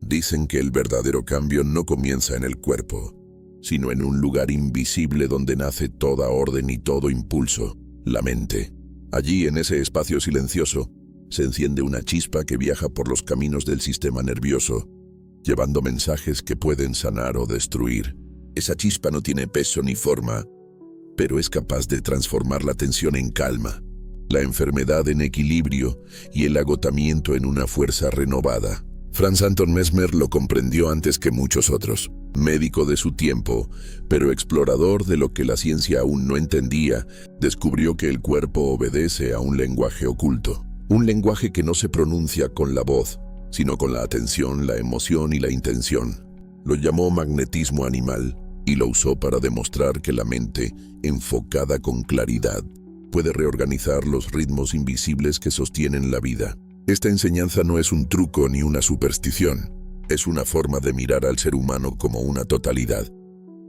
Dicen que el verdadero cambio no comienza en el cuerpo, sino en un lugar invisible donde nace toda orden y todo impulso, la mente. Allí, en ese espacio silencioso, se enciende una chispa que viaja por los caminos del sistema nervioso, llevando mensajes que pueden sanar o destruir. Esa chispa no tiene peso ni forma, pero es capaz de transformar la tensión en calma, la enfermedad en equilibrio y el agotamiento en una fuerza renovada. Franz Anton Mesmer lo comprendió antes que muchos otros, médico de su tiempo, pero explorador de lo que la ciencia aún no entendía. Descubrió que el cuerpo obedece a un lenguaje oculto, un lenguaje que no se pronuncia con la voz, sino con la atención, la emoción y la intención. Lo llamó magnetismo animal y lo usó para demostrar que la mente, enfocada con claridad, puede reorganizar los ritmos invisibles que sostienen la vida. Esta enseñanza no es un truco ni una superstición, es una forma de mirar al ser humano como una totalidad,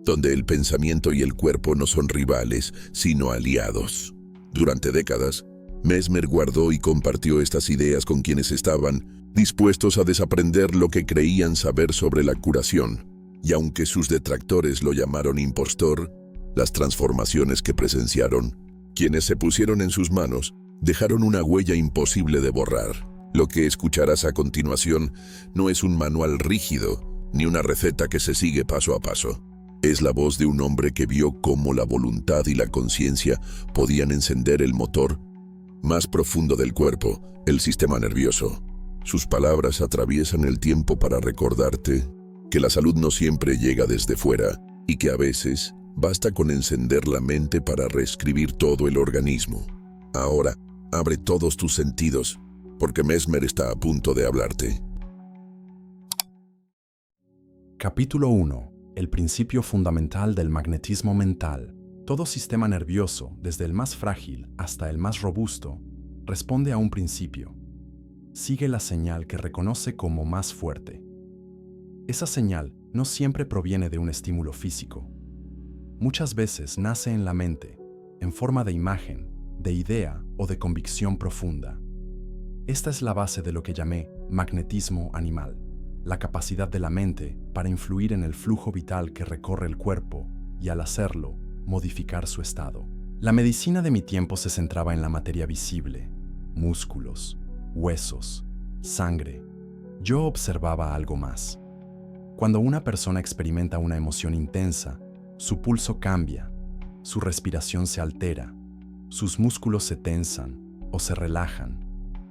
donde el pensamiento y el cuerpo no son rivales, sino aliados. Durante décadas, Mesmer guardó y compartió estas ideas con quienes estaban dispuestos a desaprender lo que creían saber sobre la curación, y aunque sus detractores lo llamaron impostor, las transformaciones que presenciaron, quienes se pusieron en sus manos, dejaron una huella imposible de borrar. Lo que escucharás a continuación no es un manual rígido, ni una receta que se sigue paso a paso. Es la voz de un hombre que vio cómo la voluntad y la conciencia podían encender el motor más profundo del cuerpo, el sistema nervioso. Sus palabras atraviesan el tiempo para recordarte que la salud no siempre llega desde fuera y que a veces basta con encender la mente para reescribir todo el organismo. Ahora, abre todos tus sentidos, porque Mesmer está a punto de hablarte. Capítulo 1. El principio fundamental del magnetismo mental. Todo sistema nervioso, desde el más frágil hasta el más robusto, responde a un principio. Sigue la señal que reconoce como más fuerte. Esa señal no siempre proviene de un estímulo físico. Muchas veces nace en la mente, en forma de imagen, de idea o de convicción profunda. Esta es la base de lo que llamé magnetismo animal, la capacidad de la mente para influir en el flujo vital que recorre el cuerpo y, al hacerlo, modificar su estado. La medicina de mi tiempo se centraba en la materia visible, músculos, huesos, sangre. Yo observaba algo más. Cuando una persona experimenta una emoción intensa, su pulso cambia, su respiración se altera, sus músculos se tensan o se relajan.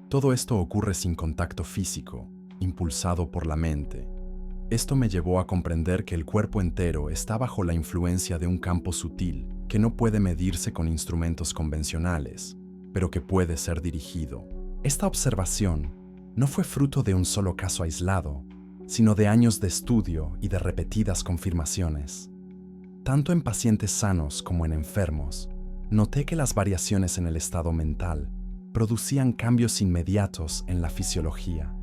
Todo esto ocurre sin contacto físico, impulsado por la mente. Esto me llevó a comprender que el cuerpo entero está bajo la influencia de un campo sutil que no puede medirse con instrumentos convencionales, pero que puede ser dirigido. Esta observación no fue fruto de un solo caso aislado, sino de años de estudio y de repetidas confirmaciones. Tanto en pacientes sanos como en enfermos, noté que las variaciones en el estado mental producían cambios inmediatos en la fisiología.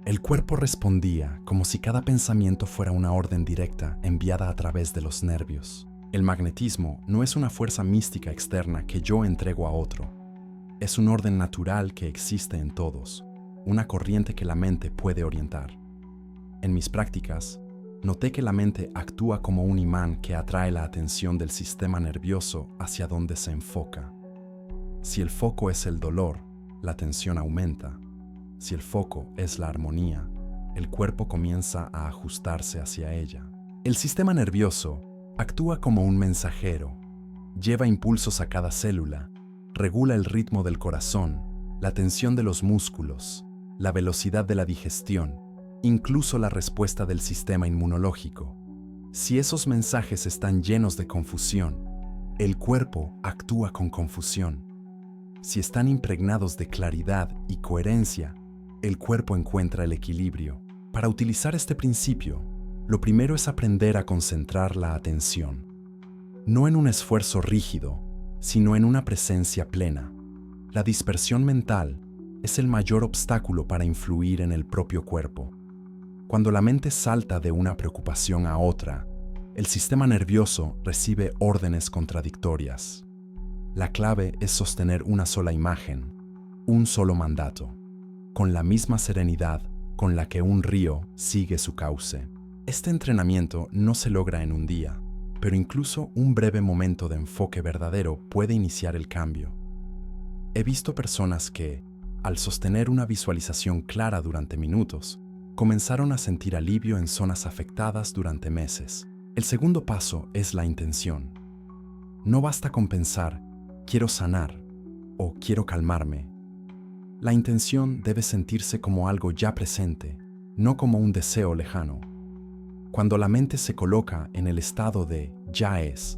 El cuerpo respondía como si cada pensamiento fuera una orden directa enviada a través de los nervios. El magnetismo no es una fuerza mística externa que yo entrego a otro. Es un orden natural que existe en todos, una corriente que la mente puede orientar. En mis prácticas, noté que la mente actúa como un imán que atrae la atención del sistema nervioso hacia donde se enfoca. Si el foco es el dolor, la tensión aumenta. Si el foco es la armonía, el cuerpo comienza a ajustarse hacia ella. El sistema nervioso actúa como un mensajero, lleva impulsos a cada célula, regula el ritmo del corazón, la tensión de los músculos, la velocidad de la digestión, incluso la respuesta del sistema inmunológico. Si esos mensajes están llenos de confusión, el cuerpo actúa con confusión. Si están impregnados de claridad y coherencia, el cuerpo encuentra el equilibrio. Para utilizar este principio, lo primero es aprender a concentrar la atención, no en un esfuerzo rígido, sino en una presencia plena. La dispersión mental es el mayor obstáculo para influir en el propio cuerpo. Cuando la mente salta de una preocupación a otra, el sistema nervioso recibe órdenes contradictorias. La clave es sostener una sola imagen, un solo mandato, con la misma serenidad con la que un río sigue su cauce. Este entrenamiento no se logra en un día, pero incluso un breve momento de enfoque verdadero puede iniciar el cambio. He visto personas que, al sostener una visualización clara durante minutos, comenzaron a sentir alivio en zonas afectadas durante meses. El segundo paso es la intención. No basta con pensar, quiero sanar o quiero calmarme. La intención debe sentirse como algo ya presente, no como un deseo lejano. Cuando la mente se coloca en el estado de ya es,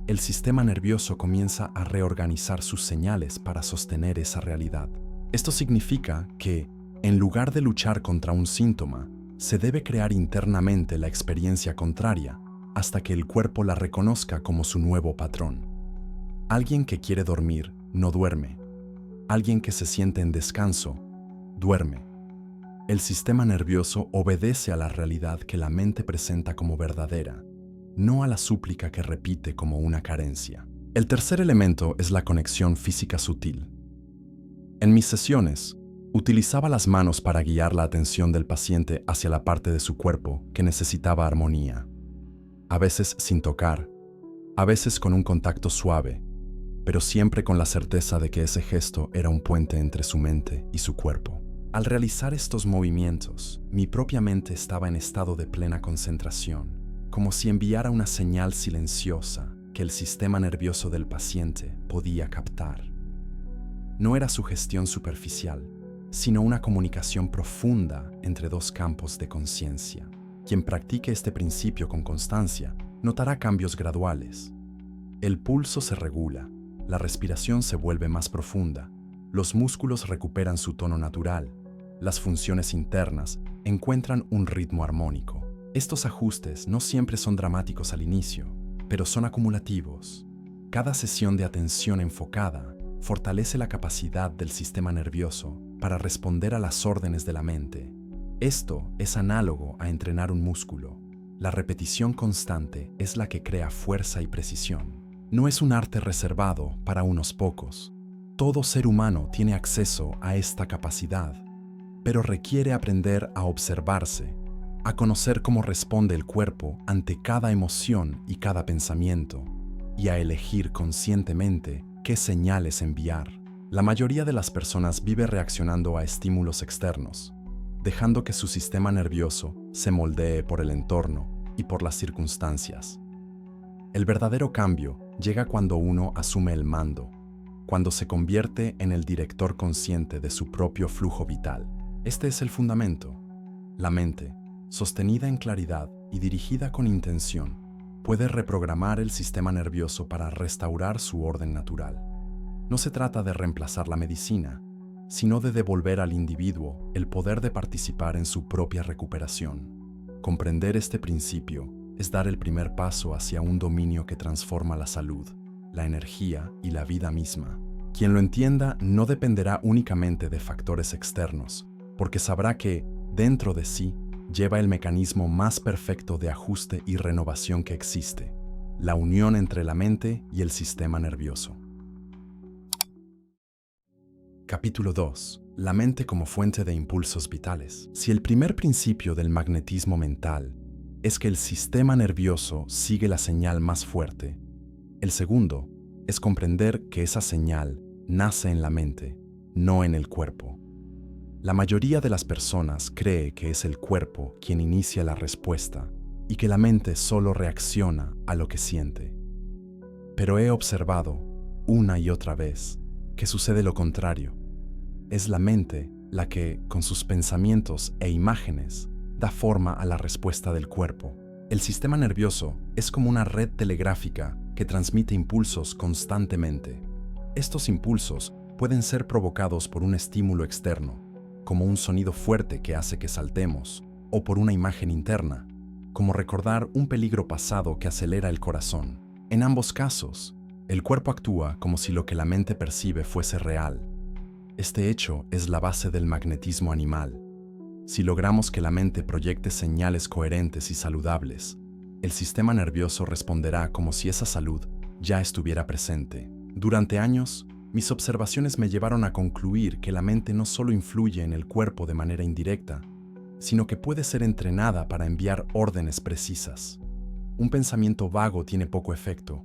el sistema nervioso comienza a reorganizar sus señales para sostener esa realidad. Esto significa que, en lugar de luchar contra un síntoma, se debe crear internamente la experiencia contraria hasta que el cuerpo la reconozca como su nuevo patrón. Alguien que quiere dormir no duerme. Alguien que se siente en descanso, duerme. El sistema nervioso obedece a la realidad que la mente presenta como verdadera, no a la súplica que repite como una carencia. El tercer elemento es la conexión física sutil. En mis sesiones, utilizaba las manos para guiar la atención del paciente hacia la parte de su cuerpo que necesitaba armonía. A veces sin tocar, a veces con un contacto suave, pero siempre con la certeza de que ese gesto era un puente entre su mente y su cuerpo. Al realizar estos movimientos, mi propia mente estaba en estado de plena concentración, como si enviara una señal silenciosa que el sistema nervioso del paciente podía captar. No era sugestión superficial, sino una comunicación profunda entre dos campos de conciencia. Quien practique este principio con constancia notará cambios graduales. El pulso se regula, la respiración se vuelve más profunda, los músculos recuperan su tono natural, las funciones internas encuentran un ritmo armónico. Estos ajustes no siempre son dramáticos al inicio, pero son acumulativos. Cada sesión de atención enfocada fortalece la capacidad del sistema nervioso para responder a las órdenes de la mente. Esto es análogo a entrenar un músculo. La repetición constante es la que crea fuerza y precisión. No es un arte reservado para unos pocos. Todo ser humano tiene acceso a esta capacidad, pero requiere aprender a observarse, a conocer cómo responde el cuerpo ante cada emoción y cada pensamiento, y a elegir conscientemente qué señales enviar. La mayoría de las personas vive reaccionando a estímulos externos, dejando que su sistema nervioso se moldee por el entorno y por las circunstancias. El verdadero cambio llega cuando uno asume el mando, cuando se convierte en el director consciente de su propio flujo vital. Este es el fundamento. La mente, sostenida en claridad y dirigida con intención, puede reprogramar el sistema nervioso para restaurar su orden natural. No se trata de reemplazar la medicina, sino de devolver al individuo el poder de participar en su propia recuperación. Comprender este principio es dar el primer paso hacia un dominio que transforma la salud, la energía y la vida misma. Quien lo entienda no dependerá únicamente de factores externos, porque sabrá que, dentro de sí, lleva el mecanismo más perfecto de ajuste y renovación que existe, la unión entre la mente y el sistema nervioso. Capítulo 2. La mente como fuente de impulsos vitales. Si el primer principio del magnetismo mental es que el sistema nervioso sigue la señal más fuerte, el segundo es comprender que esa señal nace en la mente, no en el cuerpo. La mayoría de las personas cree que es el cuerpo quien inicia la respuesta y que la mente solo reacciona a lo que siente. Pero he observado, una y otra vez, que sucede lo contrario. Es la mente la que, con sus pensamientos e imágenes, da forma a la respuesta del cuerpo. El sistema nervioso es como una red telegráfica que transmite impulsos constantemente. Estos impulsos pueden ser provocados por un estímulo externo, como un sonido fuerte que hace que saltemos, o por una imagen interna, como recordar un peligro pasado que acelera el corazón. En ambos casos, el cuerpo actúa como si lo que la mente percibe fuese real. Este hecho es la base del magnetismo animal. Si logramos que la mente proyecte señales coherentes y saludables, el sistema nervioso responderá como si esa salud ya estuviera presente. Durante años, mis observaciones me llevaron a concluir que la mente no solo influye en el cuerpo de manera indirecta, sino que puede ser entrenada para enviar órdenes precisas. Un pensamiento vago tiene poco efecto.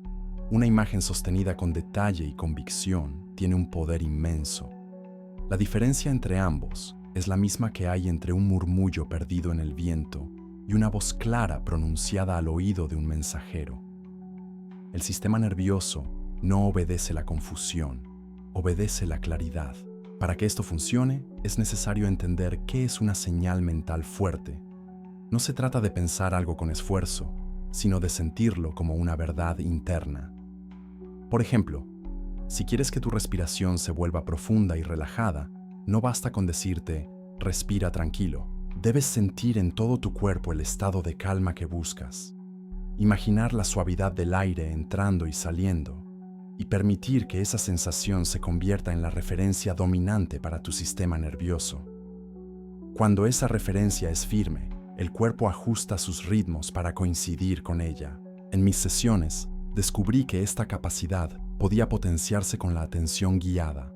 Una imagen sostenida con detalle y convicción tiene un poder inmenso. La diferencia entre ambos es la misma que hay entre un murmullo perdido en el viento y una voz clara pronunciada al oído de un mensajero. El sistema nervioso no obedece la confusión, obedece la claridad. Para que esto funcione, es necesario entender qué es una señal mental fuerte. No se trata de pensar algo con esfuerzo, sino de sentirlo como una verdad interna. Por ejemplo, si quieres que tu respiración se vuelva profunda y relajada, no basta con decirte, respira tranquilo. Debes sentir en todo tu cuerpo el estado de calma que buscas. Imaginar la suavidad del aire entrando y saliendo, y permitir que esa sensación se convierta en la referencia dominante para tu sistema nervioso. Cuando esa referencia es firme, el cuerpo ajusta sus ritmos para coincidir con ella. En mis sesiones, descubrí que esta capacidad podía potenciarse con la atención guiada.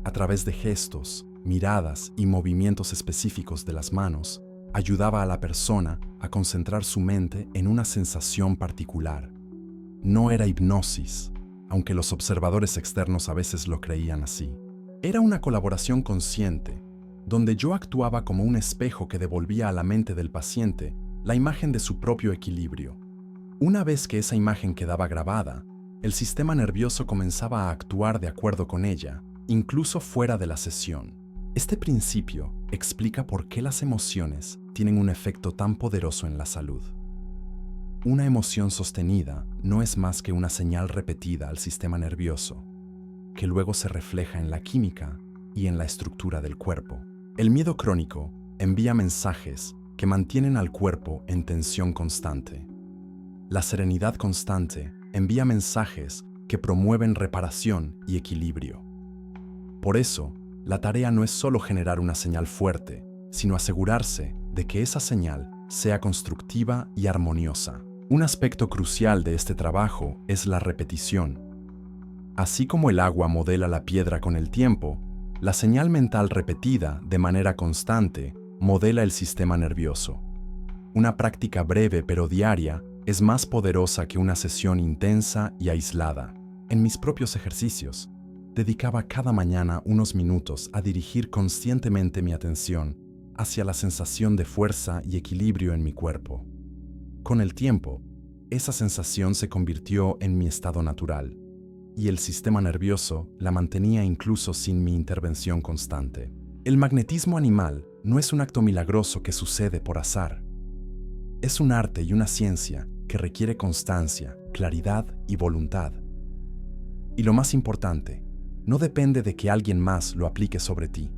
A través de gestos, miradas y movimientos específicos de las manos, ayudaba a la persona a concentrar su mente en una sensación particular. No era hipnosis, aunque los observadores externos a veces lo creían así. Era una colaboración consciente, donde yo actuaba como un espejo que devolvía a la mente del paciente la imagen de su propio equilibrio. Una vez que esa imagen quedaba grabada, el sistema nervioso comenzaba a actuar de acuerdo con ella, incluso fuera de la sesión. Este principio explica por qué las emociones tienen un efecto tan poderoso en la salud. Una emoción sostenida no es más que una señal repetida al sistema nervioso, que luego se refleja en la química y en la estructura del cuerpo. El miedo crónico envía mensajes que mantienen al cuerpo en tensión constante. La serenidad constante envía mensajes que promueven reparación y equilibrio. Por eso, la tarea no es solo generar una señal fuerte, sino asegurarse de que esa señal sea constructiva y armoniosa. Un aspecto crucial de este trabajo es la repetición. Así como el agua modela la piedra con el tiempo, la señal mental repetida de manera constante modela el sistema nervioso. Una práctica breve pero diaria es más poderosa que una sesión intensa y aislada. En mis propios ejercicios, dedicaba cada mañana unos minutos a dirigir conscientemente mi atención hacia la sensación de fuerza y equilibrio en mi cuerpo. Con el tiempo, esa sensación se convirtió en mi estado natural, y el sistema nervioso la mantenía incluso sin mi intervención constante. El magnetismo animal no es un acto milagroso que sucede por azar. Es un arte y una ciencia que requiere constancia, claridad y voluntad. Y lo más importante, no depende de que alguien más lo aplique sobre ti.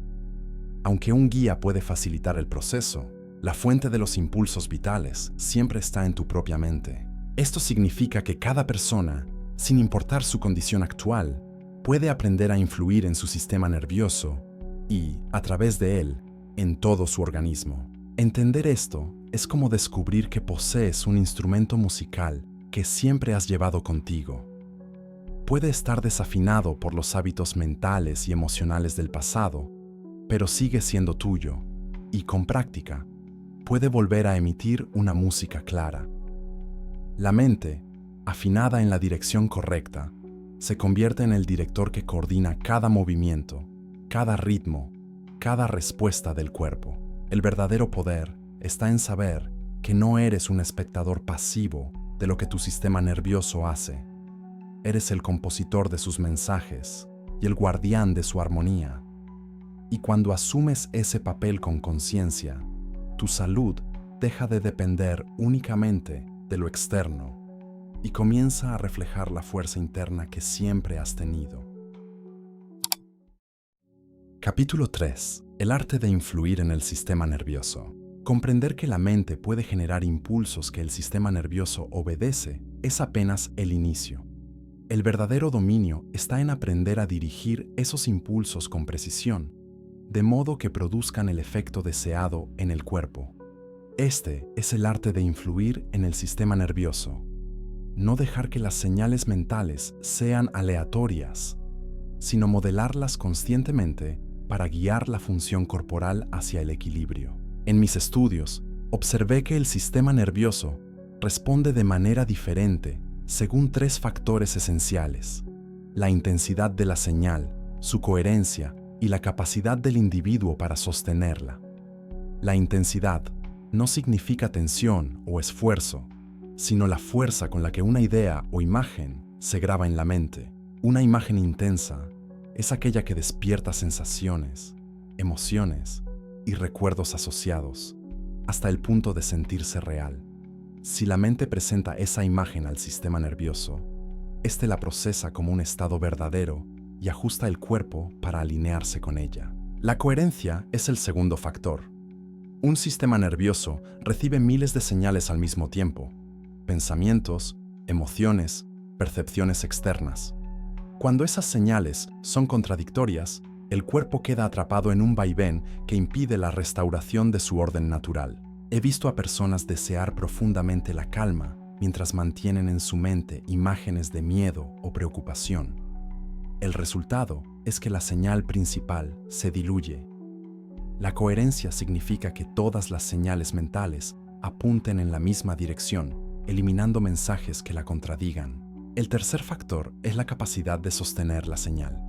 Aunque un guía puede facilitar el proceso, la fuente de los impulsos vitales siempre está en tu propia mente. Esto significa que cada persona, sin importar su condición actual, puede aprender a influir en su sistema nervioso y, a través de él, en todo su organismo. Entender esto es como descubrir que posees un instrumento musical que siempre has llevado contigo. Puede estar desafinado por los hábitos mentales y emocionales del pasado, pero sigue siendo tuyo y, con práctica, puede volver a emitir una música clara. La mente, afinada en la dirección correcta, se convierte en el director que coordina cada movimiento, cada ritmo, cada respuesta del cuerpo. El verdadero poder está en saber que no eres un espectador pasivo de lo que tu sistema nervioso hace. Eres el compositor de sus mensajes y el guardián de su armonía. Y cuando asumes ese papel con conciencia, tu salud deja de depender únicamente de lo externo y comienza a reflejar la fuerza interna que siempre has tenido. Capítulo 3. El arte de influir en el sistema nervioso. Comprender que la mente puede generar impulsos que el sistema nervioso obedece es apenas el inicio. El verdadero dominio está en aprender a dirigir esos impulsos con precisión, de modo que produzcan el efecto deseado en el cuerpo. Este es el arte de influir en el sistema nervioso. No dejar que las señales mentales sean aleatorias, sino modelarlas conscientemente para guiar la función corporal hacia el equilibrio. En mis estudios, observé que el sistema nervioso responde de manera diferente según 3 factores esenciales: la intensidad de la señal, su coherencia y la capacidad del individuo para sostenerla. La intensidad no significa tensión o esfuerzo, sino la fuerza con la que una idea o imagen se graba en la mente. Una imagen intensa es aquella que despierta sensaciones, emociones y recuerdos asociados, hasta el punto de sentirse real. Si la mente presenta esa imagen al sistema nervioso, éste la procesa como un estado verdadero y ajusta el cuerpo para alinearse con ella. La coherencia es el segundo factor. Un sistema nervioso recibe miles de señales al mismo tiempo: pensamientos, emociones, percepciones externas. Cuando esas señales son contradictorias, el cuerpo queda atrapado en un vaivén que impide la restauración de su orden natural. He visto a personas desear profundamente la calma mientras mantienen en su mente imágenes de miedo o preocupación. El resultado es que la señal principal se diluye. La coherencia significa que todas las señales mentales apunten en la misma dirección, eliminando mensajes que la contradigan. El tercer factor es la capacidad de sostener la señal.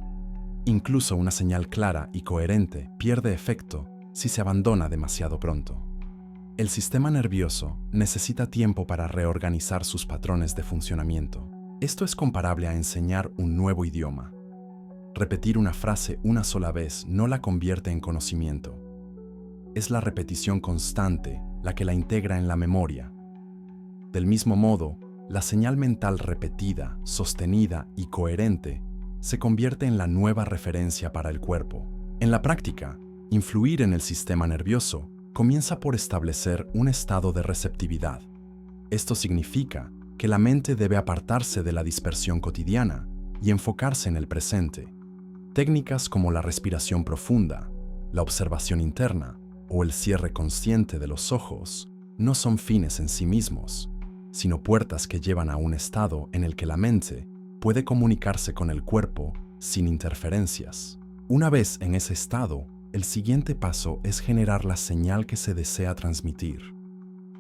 Incluso una señal clara y coherente pierde efecto si se abandona demasiado pronto. El sistema nervioso necesita tiempo para reorganizar sus patrones de funcionamiento. Esto es comparable a enseñar un nuevo idioma. Repetir una frase una sola vez no la convierte en conocimiento. Es la repetición constante la que la integra en la memoria. Del mismo modo, la señal mental repetida, sostenida y coherente se convierte en la nueva referencia para el cuerpo. En la práctica, influir en el sistema nervioso comienza por establecer un estado de receptividad. Esto significa que la mente debe apartarse de la dispersión cotidiana y enfocarse en el presente. Técnicas como la respiración profunda, la observación interna o el cierre consciente de los ojos no son fines en sí mismos, sino puertas que llevan a un estado en el que la mente puede comunicarse con el cuerpo sin interferencias. Una vez en ese estado, el siguiente paso es generar la señal que se desea transmitir.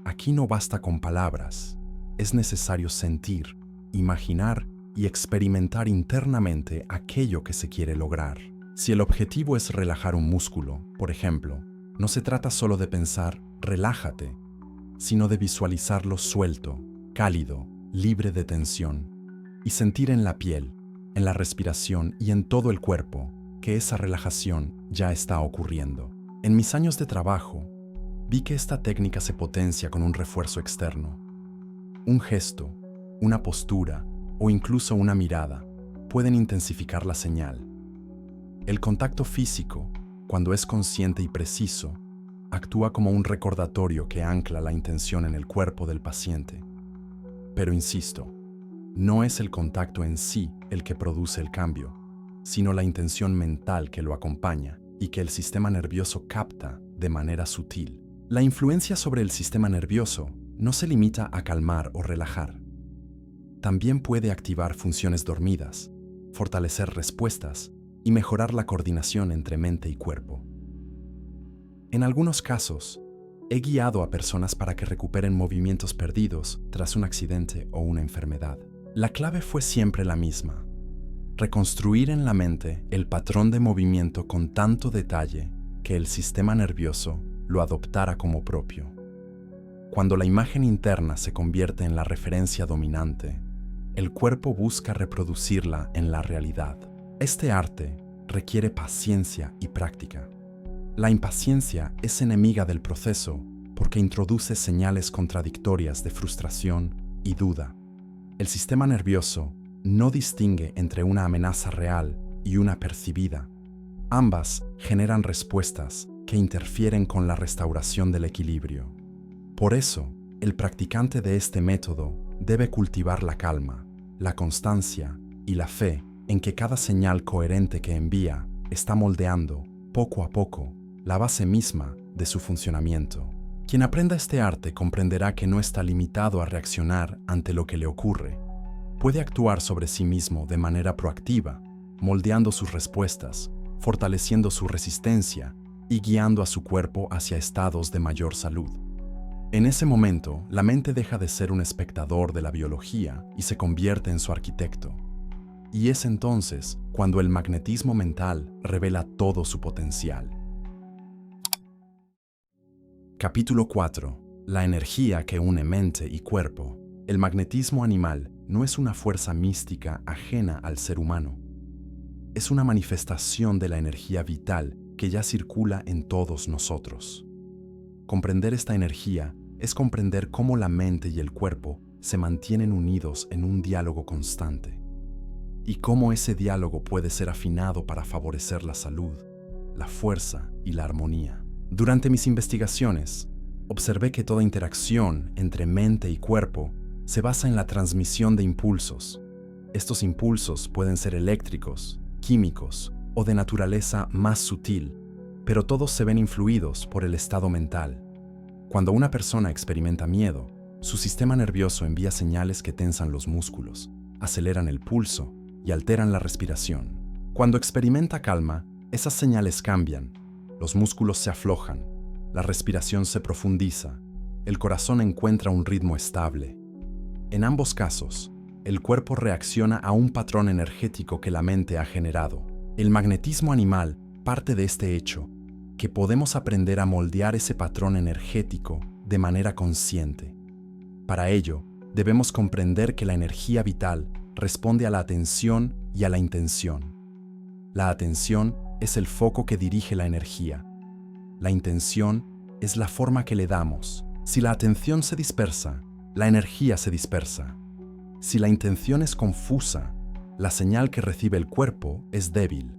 Aquí no basta con palabras, es necesario sentir, imaginar y experimentar internamente aquello que se quiere lograr. Si el objetivo es relajar un músculo, por ejemplo, no se trata solo de pensar «relájate», sino de visualizarlo suelto, cálido, libre de tensión, y sentir en la piel, en la respiración y en todo el cuerpo que esa relajación ya está ocurriendo. En mis años de trabajo, vi que esta técnica se potencia con un refuerzo externo. Un gesto, una postura o incluso una mirada pueden intensificar la señal. El contacto físico, cuando es consciente y preciso, actúa como un recordatorio que ancla la intención en el cuerpo del paciente. Pero insisto, no es el contacto en sí el que produce el cambio, sino la intención mental que lo acompaña y que el sistema nervioso capta de manera sutil. La influencia sobre el sistema nervioso no se limita a calmar o relajar. También puede activar funciones dormidas, fortalecer respuestas y mejorar la coordinación entre mente y cuerpo. En algunos casos, he guiado a personas para que recuperen movimientos perdidos tras un accidente o una enfermedad. La clave fue siempre la misma: reconstruir en la mente el patrón de movimiento con tanto detalle que el sistema nervioso lo adoptara como propio. Cuando la imagen interna se convierte en la referencia dominante, el cuerpo busca reproducirla en la realidad. Este arte requiere paciencia y práctica. La impaciencia es enemiga del proceso porque introduce señales contradictorias de frustración y duda. El sistema nervioso no distingue entre una amenaza real y una percibida. Ambas generan respuestas que interfieren con la restauración del equilibrio. Por eso, el practicante de este método debe cultivar la calma, la constancia y la fe en que cada señal coherente que envía está moldeando, poco a poco, la base misma de su funcionamiento. Quien aprenda este arte comprenderá que no está limitado a reaccionar ante lo que le ocurre. Puede actuar sobre sí mismo de manera proactiva, moldeando sus respuestas, fortaleciendo su resistencia y guiando a su cuerpo hacia estados de mayor salud. En ese momento, la mente deja de ser un espectador de la biología y se convierte en su arquitecto. Y es entonces cuando el magnetismo mental revela todo su potencial. Capítulo 4. La energía que une mente y cuerpo. El magnetismo animal no es una fuerza mística ajena al ser humano. Es una manifestación de la energía vital que ya circula en todos nosotros. Comprender esta energía es comprender cómo la mente y el cuerpo se mantienen unidos en un diálogo constante, y cómo ese diálogo puede ser afinado para favorecer la salud, la fuerza y la armonía. Durante mis investigaciones, observé que toda interacción entre mente y cuerpo se basa en la transmisión de impulsos. Estos impulsos pueden ser eléctricos, químicos o de naturaleza más sutil, pero todos se ven influidos por el estado mental. Cuando una persona experimenta miedo, su sistema nervioso envía señales que tensan los músculos, aceleran el pulso y alteran la respiración. Cuando experimenta calma, esas señales cambian, los músculos se aflojan, la respiración se profundiza, el corazón encuentra un ritmo estable. En ambos casos, el cuerpo reacciona a un patrón energético que la mente ha generado. El magnetismo animal parte de este hecho, que podemos aprender a moldear ese patrón energético de manera consciente. Para ello, debemos comprender que la energía vital responde a la atención y a la intención. La atención es el foco que dirige la energía. La intención es la forma que le damos. Si la atención se dispersa, la energía se dispersa. Si la intención es confusa, la señal que recibe el cuerpo es débil.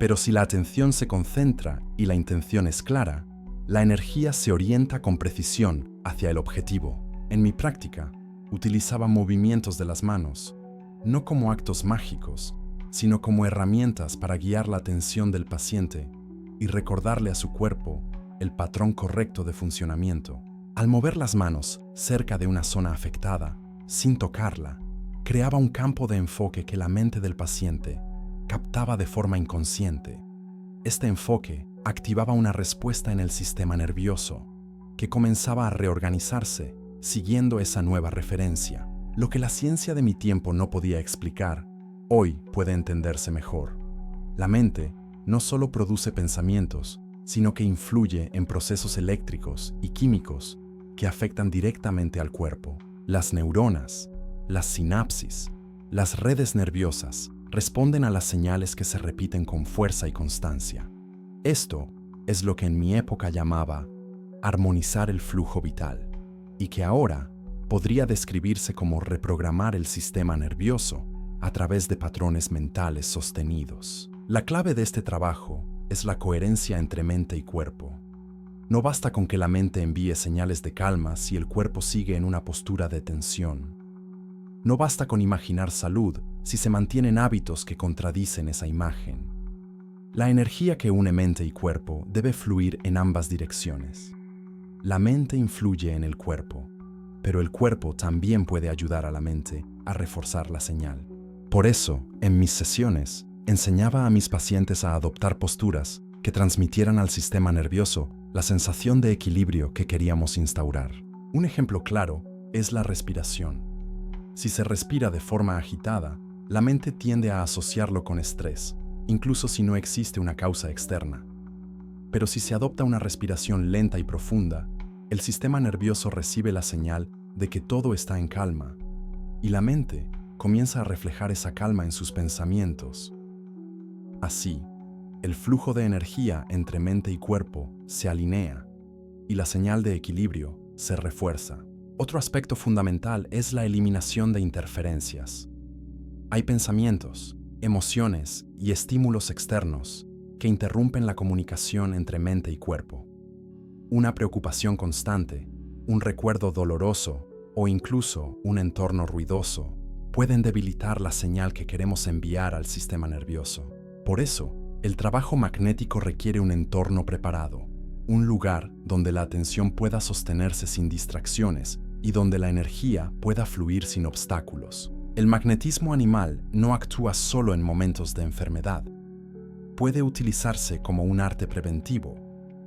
Pero si la atención se concentra y la intención es clara, la energía se orienta con precisión hacia el objetivo. En mi práctica, utilizaba movimientos de las manos, no como actos mágicos, sino como herramientas para guiar la atención del paciente y recordarle a su cuerpo el patrón correcto de funcionamiento. Al mover las manos cerca de una zona afectada, sin tocarla, creaba un campo de enfoque que la mente del paciente captaba de forma inconsciente. Este enfoque activaba una respuesta en el sistema nervioso, que comenzaba a reorganizarse siguiendo esa nueva referencia. Lo que la ciencia de mi tiempo no podía explicar, hoy puede entenderse mejor. La mente no solo produce pensamientos, sino que influye en procesos eléctricos y químicos que afectan directamente al cuerpo. Las neuronas, las sinapsis, las redes nerviosas responden a las señales que se repiten con fuerza y constancia. Esto es lo que en mi época llamaba armonizar el flujo vital, y que ahora podría describirse como reprogramar el sistema nervioso a través de patrones mentales sostenidos. La clave de este trabajo es la coherencia entre mente y cuerpo. No basta con que la mente envíe señales de calma si el cuerpo sigue en una postura de tensión. No basta con imaginar salud si se mantienen hábitos que contradicen esa imagen. La energía que une mente y cuerpo debe fluir en ambas direcciones. La mente influye en el cuerpo, pero el cuerpo también puede ayudar a la mente a reforzar la señal. Por eso, en mis sesiones, enseñaba a mis pacientes a adoptar posturas que transmitieran al sistema nervioso la sensación de equilibrio que queríamos instaurar. Un ejemplo claro es la respiración. Si se respira de forma agitada, la mente tiende a asociarlo con estrés, incluso si no existe una causa externa. Pero si se adopta una respiración lenta y profunda, el sistema nervioso recibe la señal de que todo está en calma, y la mente comienza a reflejar esa calma en sus pensamientos. Así, el flujo de energía entre mente y cuerpo se alinea, y la señal de equilibrio se refuerza. Otro aspecto fundamental es la eliminación de interferencias. Hay pensamientos, emociones y estímulos externos que interrumpen la comunicación entre mente y cuerpo. Una preocupación constante, un recuerdo doloroso o incluso un entorno ruidoso pueden debilitar la señal que queremos enviar al sistema nervioso. Por eso, el trabajo magnético requiere un entorno preparado, un lugar donde la atención pueda sostenerse sin distracciones y donde la energía pueda fluir sin obstáculos. El magnetismo animal no actúa solo en momentos de enfermedad. Puede utilizarse como un arte preventivo,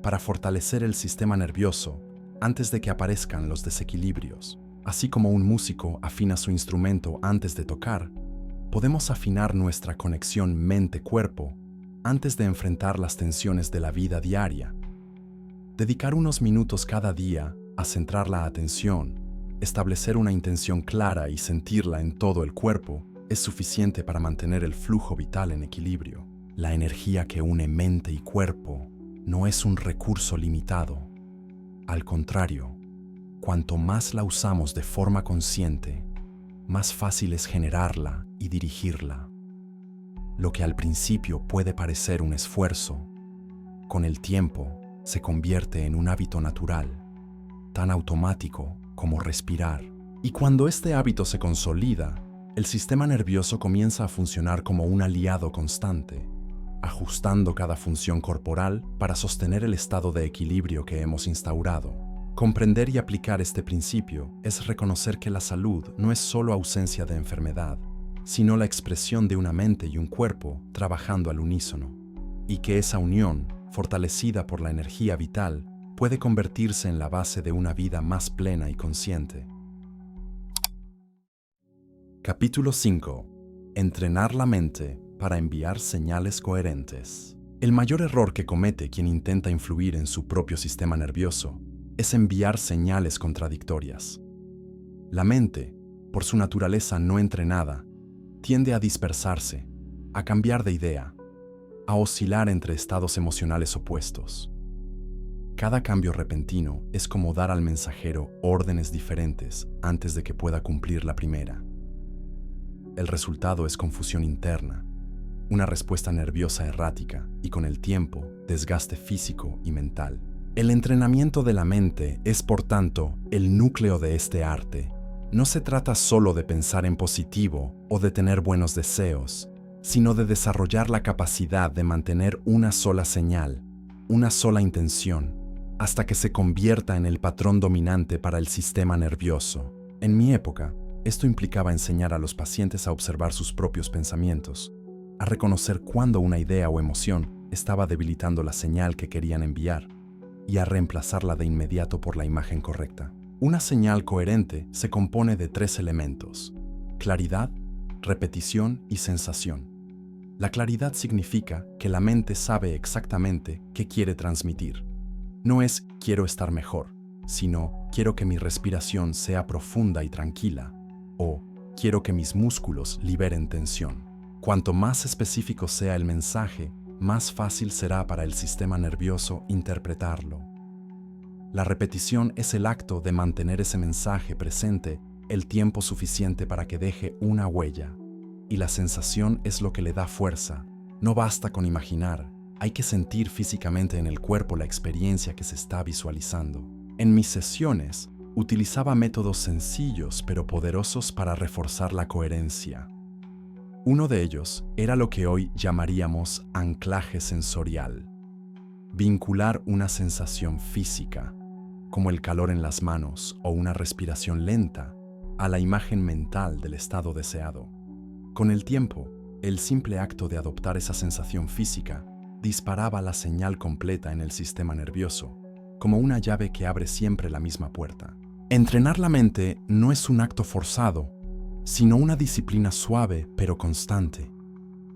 para fortalecer el sistema nervioso antes de que aparezcan los desequilibrios. Así como un músico afina su instrumento antes de tocar, podemos afinar nuestra conexión mente-cuerpo antes de enfrentar las tensiones de la vida diaria. Dedicar unos minutos cada día a centrar la atención, establecer una intención clara y sentirla en todo el cuerpo es suficiente para mantener el flujo vital en equilibrio. La energía que une mente y cuerpo no es un recurso limitado. Al contrario, cuanto más la usamos de forma consciente, más fácil es generarla y dirigirla. Lo que al principio puede parecer un esfuerzo, con el tiempo se convierte en un hábito natural, tan automático como respirar. Y cuando este hábito se consolida, el sistema nervioso comienza a funcionar como un aliado constante, ajustando cada función corporal para sostener el estado de equilibrio que hemos instaurado. Comprender y aplicar este principio es reconocer que la salud no es solo ausencia de enfermedad, sino la expresión de una mente y un cuerpo trabajando al unísono, y que esa unión, fortalecida por la energía vital, puede convertirse en la base de una vida más plena y consciente. Capítulo 5. Entrenar la mente para enviar señales coherentes. El mayor error que comete quien intenta influir en su propio sistema nervioso es enviar señales contradictorias. La mente, por su naturaleza no entrenada, tiende a dispersarse, a cambiar de idea, a oscilar entre estados emocionales opuestos. Cada cambio repentino es como dar al mensajero órdenes diferentes antes de que pueda cumplir la primera. El resultado es confusión interna, una respuesta nerviosa errática y, con el tiempo, desgaste físico y mental. El entrenamiento de la mente es, por tanto, el núcleo de este arte. No se trata solo de pensar en positivo o de tener buenos deseos, sino de desarrollar la capacidad de mantener una sola señal, una sola intención, hasta que se convierta en el patrón dominante para el sistema nervioso. En mi época, esto implicaba enseñar a los pacientes a observar sus propios pensamientos, a reconocer cuándo una idea o emoción estaba debilitando la señal que querían enviar, y a reemplazarla de inmediato por la imagen correcta. Una señal coherente se compone de 3 elementos: claridad, repetición y sensación. La claridad significa que la mente sabe exactamente qué quiere transmitir. No es quiero estar mejor, sino quiero que mi respiración sea profunda y tranquila, o quiero que mis músculos liberen tensión. Cuanto más específico sea el mensaje, más fácil será para el sistema nervioso interpretarlo. La repetición es el acto de mantener ese mensaje presente el tiempo suficiente para que deje una huella. Y la sensación es lo que le da fuerza. No basta con imaginar, hay que sentir físicamente en el cuerpo la experiencia que se está visualizando. En mis sesiones, utilizaba métodos sencillos pero poderosos para reforzar la coherencia. Uno de ellos era lo que hoy llamaríamos anclaje sensorial. Vincular una sensación física, como el calor en las manos o una respiración lenta, a la imagen mental del estado deseado. Con el tiempo, el simple acto de adoptar esa sensación física disparaba la señal completa en el sistema nervioso, como una llave que abre siempre la misma puerta. Entrenar la mente no es un acto forzado, sino una disciplina suave pero constante.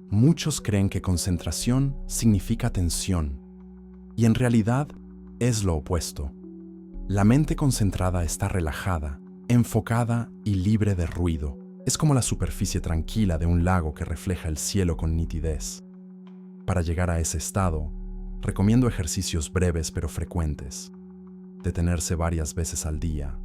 Muchos creen que concentración significa tensión, y en realidad es lo opuesto. La mente concentrada está relajada, enfocada y libre de ruido. Es como la superficie tranquila de un lago que refleja el cielo con nitidez. Para llegar a ese estado, recomiendo ejercicios breves pero frecuentes. Detenerse varias veces al día,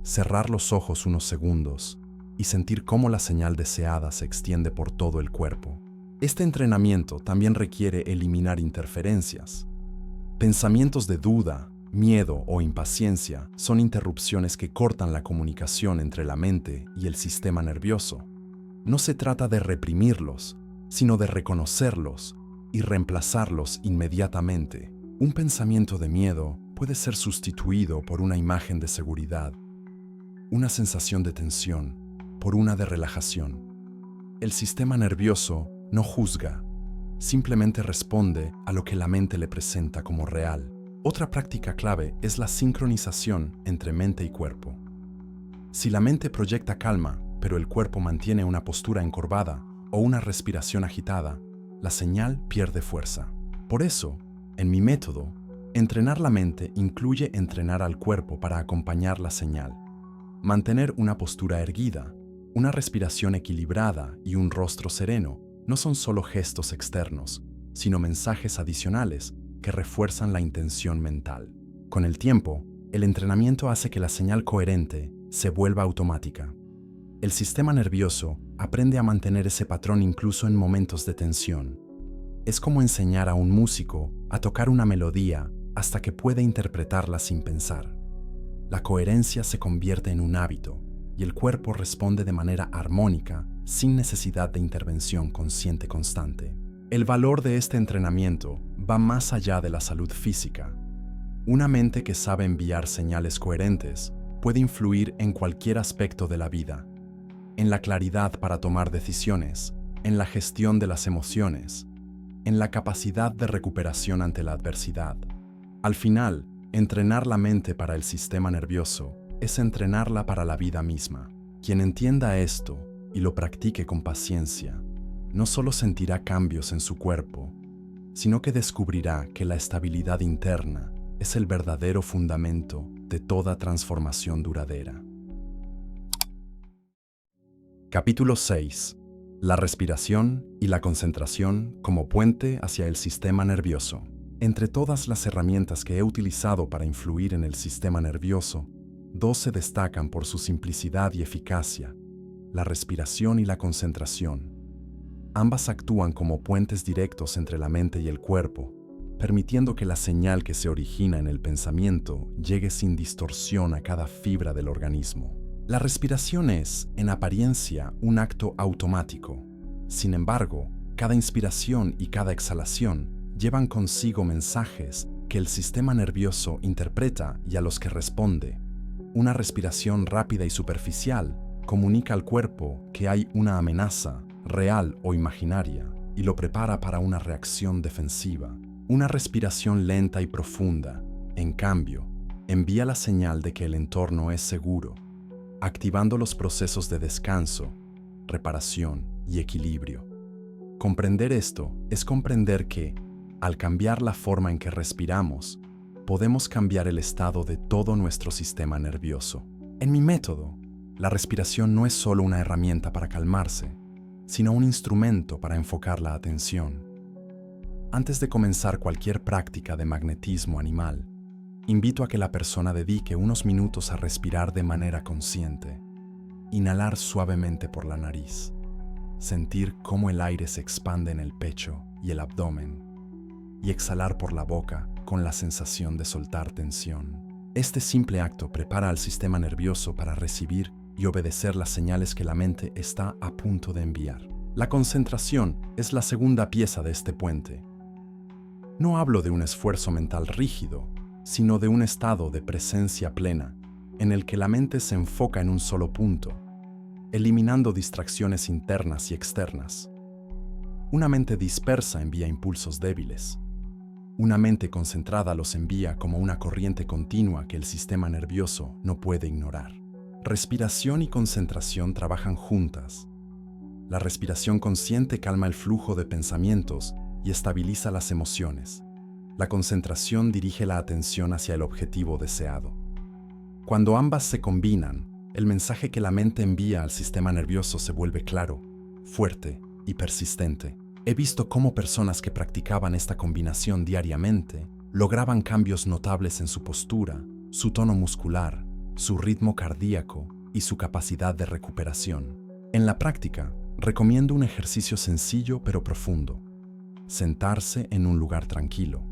cerrar los ojos unos segundos y sentir cómo la señal deseada se extiende por todo el cuerpo. Este entrenamiento también requiere eliminar interferencias. Pensamientos de duda, miedo o impaciencia son interrupciones que cortan la comunicación entre la mente y el sistema nervioso. No se trata de reprimirlos, sino de reconocerlos y reemplazarlos inmediatamente. Un pensamiento de miedo puede ser sustituido por una imagen de seguridad, una sensación de tensión por una de relajación. El sistema nervioso no juzga, simplemente responde a lo que la mente le presenta como real. Otra práctica clave es la sincronización entre mente y cuerpo. Si la mente proyecta calma, pero el cuerpo mantiene una postura encorvada o una respiración agitada, la señal pierde fuerza. Por eso, en mi método, entrenar la mente incluye entrenar al cuerpo para acompañar la señal. Mantener una postura erguida, una respiración equilibrada y un rostro sereno no son solo gestos externos, sino mensajes adicionales que refuerzan la intención mental. Con el tiempo, el entrenamiento hace que la señal coherente se vuelva automática. El sistema nervioso aprende a mantener ese patrón incluso en momentos de tensión. Es como enseñar a un músico a tocar una melodía hasta que puede interpretarla sin pensar. La coherencia se convierte en un hábito y el cuerpo responde de manera armónica sin necesidad de intervención consciente constante. El valor de este entrenamiento va más allá de la salud física. Una mente que sabe enviar señales coherentes puede influir en cualquier aspecto de la vida, en la claridad para tomar decisiones, en la gestión de las emociones, en la capacidad de recuperación ante la adversidad. Al final, entrenar la mente para el sistema nervioso es entrenarla para la vida misma. Quien entienda esto y lo practique con paciencia, no solo sentirá cambios en su cuerpo, sino que descubrirá que la estabilidad interna es el verdadero fundamento de toda transformación duradera. Capítulo 6. La respiración y la concentración como puente hacia el sistema nervioso. Entre todas las herramientas que he utilizado para influir en el sistema nervioso, dos se destacan por su simplicidad y eficacia: la respiración y la concentración. Ambas actúan como puentes directos entre la mente y el cuerpo, permitiendo que la señal que se origina en el pensamiento llegue sin distorsión a cada fibra del organismo. La respiración es, en apariencia, un acto automático. Sin embargo, cada inspiración y cada exhalación llevan consigo mensajes que el sistema nervioso interpreta y a los que responde. Una respiración rápida y superficial comunica al cuerpo que hay una amenaza, real o imaginaria, y lo prepara para una reacción defensiva. Una respiración lenta y profunda, en cambio, envía la señal de que el entorno es seguro, activando los procesos de descanso, reparación y equilibrio. Comprender esto es comprender que, al cambiar la forma en que respiramos, podemos cambiar el estado de todo nuestro sistema nervioso. En mi método, la respiración no es solo una herramienta para calmarse, sino un instrumento para enfocar la atención. Antes de comenzar cualquier práctica de magnetismo animal, invito a que la persona dedique unos minutos a respirar de manera consciente. Inhalar suavemente por la nariz. Sentir cómo el aire se expande en el pecho y el abdomen. Y exhalar por la boca con la sensación de soltar tensión. Este simple acto prepara al sistema nervioso para recibir y obedecer las señales que la mente está a punto de enviar. La concentración es la segunda pieza de este puente. No hablo de un esfuerzo mental rígido, sino de un estado de presencia plena, en el que la mente se enfoca en un solo punto, eliminando distracciones internas y externas. Una mente dispersa envía impulsos débiles. Una mente concentrada los envía como una corriente continua que el sistema nervioso no puede ignorar. Respiración y concentración trabajan juntas. La respiración consciente calma el flujo de pensamientos y estabiliza las emociones. La concentración dirige la atención hacia el objetivo deseado. Cuando ambas se combinan, el mensaje que la mente envía al sistema nervioso se vuelve claro, fuerte y persistente. He visto cómo personas que practicaban esta combinación diariamente lograban cambios notables en su postura, su tono muscular, su ritmo cardíaco y su capacidad de recuperación. En la práctica, recomiendo un ejercicio sencillo pero profundo. Sentarse en un lugar tranquilo,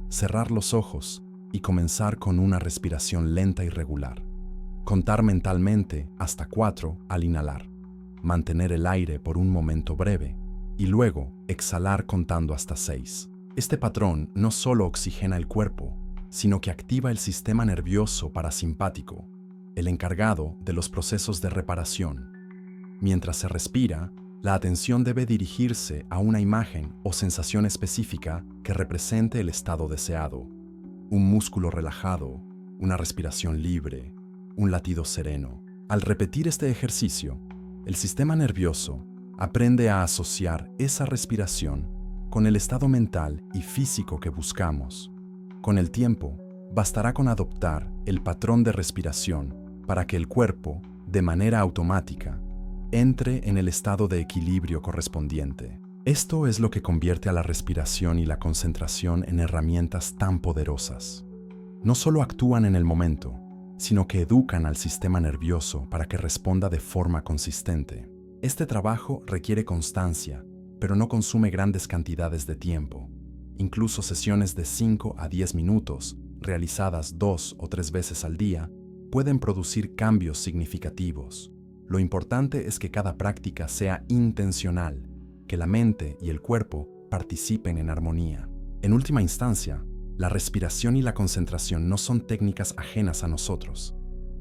cerrar los ojos y comenzar con una respiración lenta y regular. Contar mentalmente hasta 4 al inhalar. Mantener el aire por un momento breve y luego exhalar contando hasta 6. Este patrón no solo oxigena el cuerpo, sino que activa el sistema nervioso parasimpático, el encargado de los procesos de reparación. Mientras se respira, la atención debe dirigirse a una imagen o sensación específica que represente el estado deseado. un músculo relajado, una respiración libre, un latido sereno. Al repetir este ejercicio, el sistema nervioso aprende a asociar esa respiración con el estado mental y físico que buscamos. Con el tiempo, bastará con adoptar el patrón de respiración para que el cuerpo, de manera automática, entre en el estado de equilibrio correspondiente. Esto es lo que convierte a la respiración y la concentración en herramientas tan poderosas. No solo actúan en el momento, sino que educan al sistema nervioso para que responda de forma consistente. Este trabajo requiere constancia, pero no consume grandes cantidades de tiempo. Incluso sesiones de 5 a 10 minutos, realizadas 2 o 3 veces al día, pueden producir cambios significativos. Lo importante es que cada práctica sea intencional, que la mente y el cuerpo participen en armonía. En última instancia, la respiración y la concentración no son técnicas ajenas a nosotros.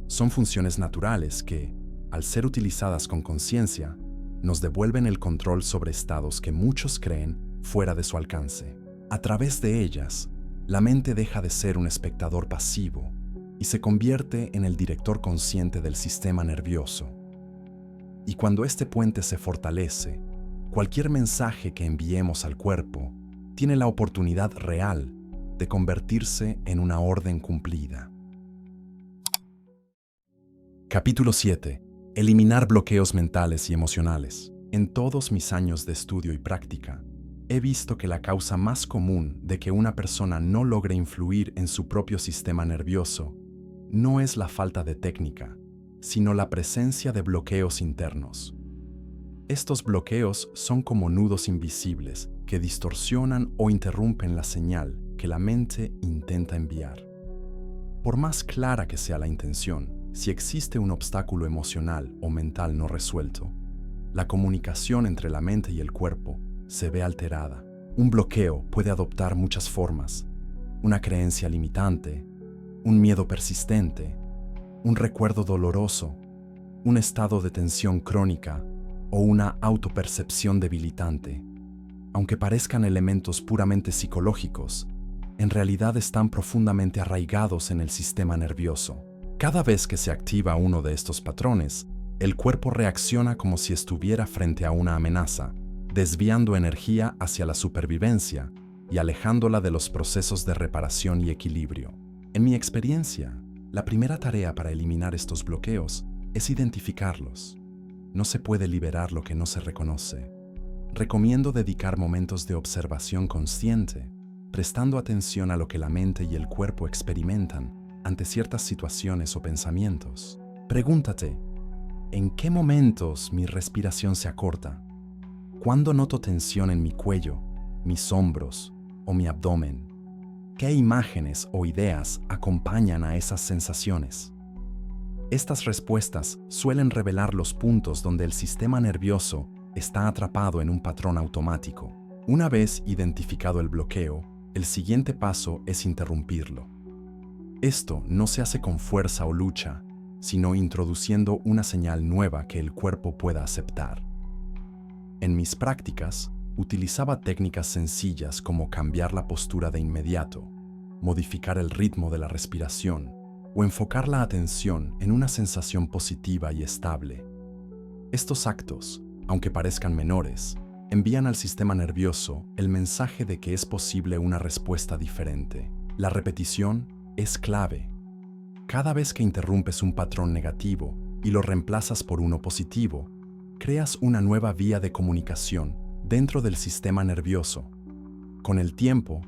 Son funciones naturales que, al ser utilizadas con conciencia, nos devuelven el control sobre estados que muchos creen fuera de su alcance. A través de ellas, la mente deja de ser un espectador pasivo y se convierte en el director consciente del sistema nervioso. Y cuando este puente se fortalece, cualquier mensaje que enviemos al cuerpo tiene la oportunidad real de convertirse en una orden cumplida. Capítulo 7. Eliminar bloqueos mentales y emocionales. En todos mis años de estudio y práctica, he visto que la causa más común de que una persona no logre influir en su propio sistema nervioso no es la falta de técnica, sino la presencia de bloqueos internos. Estos bloqueos son como nudos invisibles que distorsionan o interrumpen la señal que la mente intenta enviar. Por más clara que sea la intención, si existe un obstáculo emocional o mental no resuelto, la comunicación entre la mente y el cuerpo se ve alterada. Un bloqueo puede adoptar muchas formas: una creencia limitante, un miedo persistente, un recuerdo doloroso, un estado de tensión crónica o una autopercepción debilitante. Aunque parezcan elementos puramente psicológicos, en realidad están profundamente arraigados en el sistema nervioso. Cada vez que se activa uno de estos patrones, el cuerpo reacciona como si estuviera frente a una amenaza, desviando energía hacia la supervivencia y alejándola de los procesos de reparación y equilibrio. En mi experiencia, la primera tarea para eliminar estos bloqueos es identificarlos. No se puede liberar lo que no se reconoce. Recomiendo dedicar momentos de observación consciente, prestando atención a lo que la mente y el cuerpo experimentan ante ciertas situaciones o pensamientos. Pregúntate, ¿en qué momentos mi respiración se acorta? ¿Cuándo noto tensión en mi cuello, mis hombros o mi abdomen? ¿Qué imágenes o ideas acompañan a esas sensaciones? Estas respuestas suelen revelar los puntos donde el sistema nervioso está atrapado en un patrón automático. Una vez identificado el bloqueo, el siguiente paso es interrumpirlo. Esto no se hace con fuerza o lucha, sino introduciendo una señal nueva que el cuerpo pueda aceptar. En mis prácticas, utilizaba técnicas sencillas como cambiar la postura de inmediato, modificar el ritmo de la respiración o enfocar la atención en una sensación positiva y estable. Estos actos, aunque parezcan menores, envían al sistema nervioso el mensaje de que es posible una respuesta diferente. La repetición es clave. Cada vez que interrumpes un patrón negativo y lo reemplazas por uno positivo, creas una nueva vía de comunicación dentro del sistema nervioso. Con el tiempo,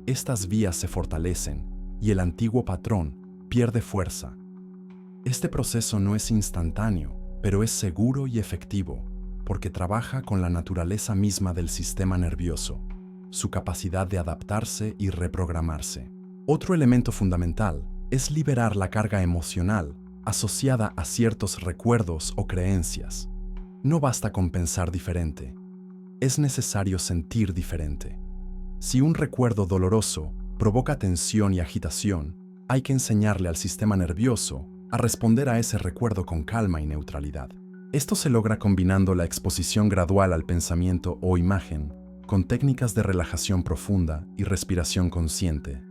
estas vías se fortalecen y el antiguo patrón pierde fuerza. Este proceso no es instantáneo, pero es seguro y efectivo, porque trabaja con la naturaleza misma del sistema nervioso, su capacidad de adaptarse y reprogramarse. Otro elemento fundamental es liberar la carga emocional asociada a ciertos recuerdos o creencias. No basta con pensar diferente, es necesario sentir diferente. Si un recuerdo doloroso provoca tensión y agitación, hay que enseñarle al sistema nervioso a responder a ese recuerdo con calma y neutralidad. Esto se logra combinando la exposición gradual al pensamiento o imagen con técnicas de relajación profunda y respiración consciente.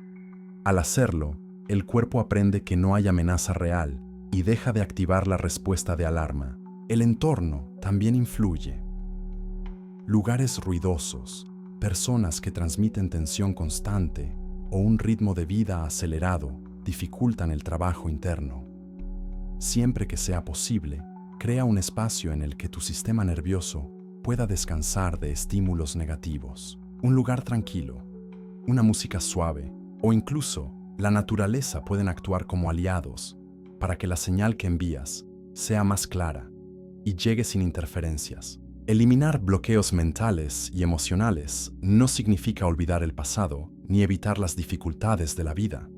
Al hacerlo, el cuerpo aprende que no hay amenaza real y deja de activar la respuesta de alarma. El entorno también influye. Lugares ruidosos, personas que transmiten tensión constante o un ritmo de vida acelerado dificultan el trabajo interno. Siempre que sea posible, crea un espacio en el que tu sistema nervioso pueda descansar de estímulos negativos. Un lugar tranquilo, una música suave o incluso la naturaleza pueden actuar como aliados para que la señal que envías sea más clara y llegue sin interferencias. Eliminar bloqueos mentales y emocionales no significa olvidar el pasado ni evitar las dificultades de la vida.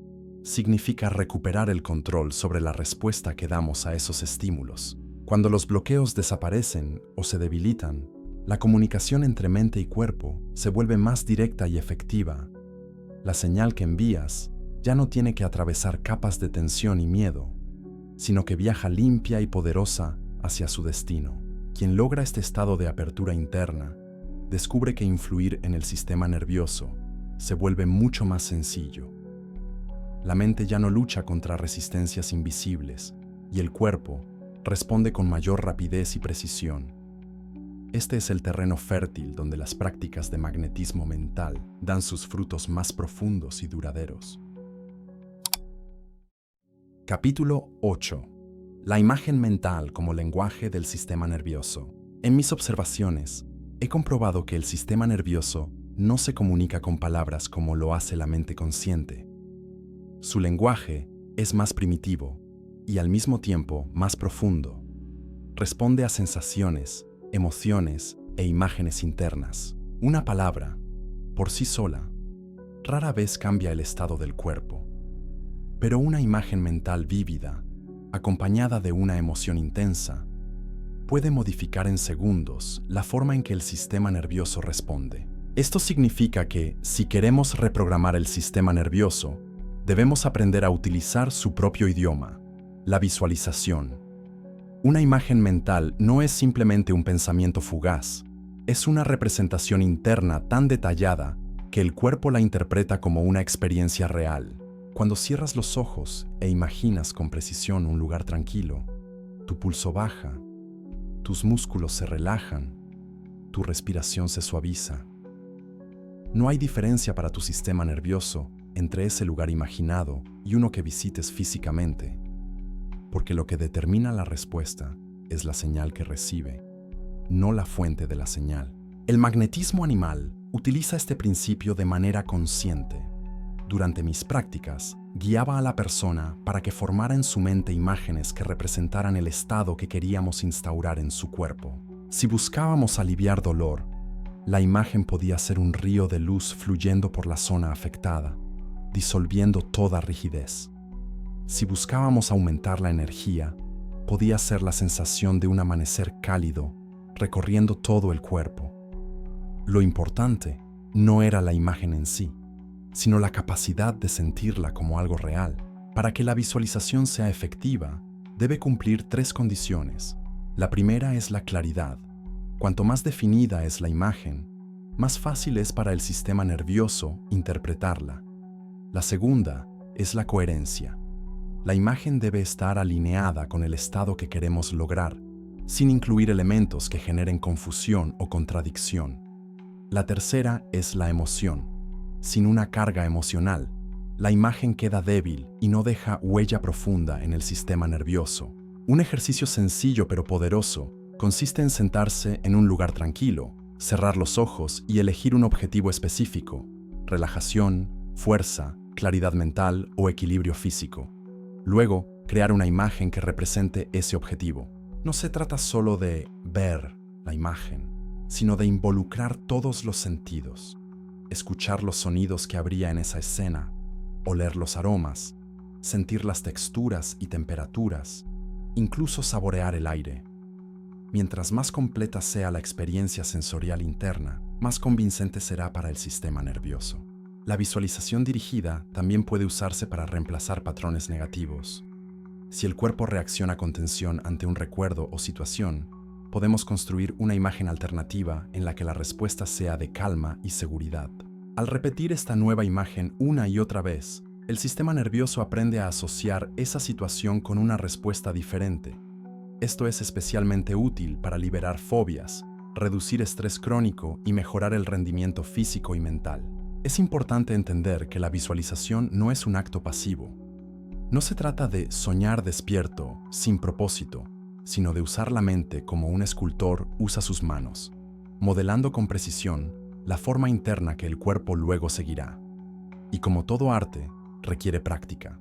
Significa recuperar el control sobre la respuesta que damos a esos estímulos. Cuando los bloqueos desaparecen o se debilitan, la comunicación entre mente y cuerpo se vuelve más directa y efectiva. La señal que envías ya no tiene que atravesar capas de tensión y miedo, sino que viaja limpia y poderosa hacia su destino. Quien logra este estado de apertura interna, descubre que influir en el sistema nervioso se vuelve mucho más sencillo. La mente ya no lucha contra resistencias invisibles y el cuerpo responde con mayor rapidez y precisión. Este es el terreno fértil donde las prácticas de magnetismo mental dan sus frutos más profundos y duraderos. Capítulo 8. La imagen mental como lenguaje del sistema nervioso. En mis observaciones, he comprobado que el sistema nervioso no se comunica con palabras como lo hace la mente consciente. Su lenguaje es más primitivo y al mismo tiempo más profundo. Responde a sensaciones, emociones e imágenes internas. Una palabra, por sí sola, rara vez cambia el estado del cuerpo. Pero una imagen mental vívida, acompañada de una emoción intensa, puede modificar en segundos la forma en que el sistema nervioso responde. Esto significa que, si queremos reprogramar el sistema nervioso, debemos aprender a utilizar su propio idioma, la visualización. Una imagen mental no es simplemente un pensamiento fugaz, es una representación interna tan detallada que el cuerpo la interpreta como una experiencia real. Cuando cierras los ojos e imaginas con precisión un lugar tranquilo, tu pulso baja, tus músculos se relajan, tu respiración se suaviza. No hay diferencia para tu sistema nervioso entre ese lugar imaginado y uno que visites físicamente, porque lo que determina la respuesta es la señal que recibe, no la fuente de la señal. El magnetismo animal utiliza este principio de manera consciente. Durante mis prácticas, guiaba a la persona para que formara en su mente imágenes que representaran el estado que queríamos instaurar en su cuerpo. Si buscábamos aliviar dolor, la imagen podía ser un río de luz fluyendo por la zona afectada, disolviendo toda rigidez. Si buscábamos aumentar la energía, podía ser la sensación de un amanecer cálido recorriendo todo el cuerpo. Lo importante no era la imagen en sí, sino la capacidad de sentirla como algo real. Para que la visualización sea efectiva, debe cumplir 3 condiciones. La primera es la claridad. Cuanto más definida es la imagen, más fácil es para el sistema nervioso interpretarla. La segunda es la coherencia. La imagen debe estar alineada con el estado que queremos lograr, sin incluir elementos que generen confusión o contradicción. La tercera es la emoción. Sin una carga emocional, la imagen queda débil y no deja huella profunda en el sistema nervioso. Un ejercicio sencillo pero poderoso consiste en sentarse en un lugar tranquilo, cerrar los ojos y elegir un objetivo específico: relajación, fuerza, claridad mental o equilibrio físico. Luego, crear una imagen que represente ese objetivo. No se trata solo de ver la imagen, sino de involucrar todos los sentidos. Escuchar los sonidos que habría en esa escena, oler los aromas, sentir las texturas y temperaturas, incluso saborear el aire. Mientras más completa sea la experiencia sensorial interna, más convincente será para el sistema nervioso. La visualización dirigida también puede usarse para reemplazar patrones negativos. Si el cuerpo reacciona con tensión ante un recuerdo o situación, podemos construir una imagen alternativa en la que la respuesta sea de calma y seguridad. Al repetir esta nueva imagen una y otra vez, El sistema nervioso aprende a asociar esa situación con una respuesta diferente. Esto es especialmente útil para liberar fobias, reducir estrés crónico y mejorar el rendimiento físico y mental. Es importante entender que la visualización no es un acto pasivo. No se trata de soñar despierto, sin propósito, sino de usar la mente como un escultor usa sus manos, modelando con precisión la forma interna que el cuerpo luego seguirá. Y como todo arte, requiere práctica.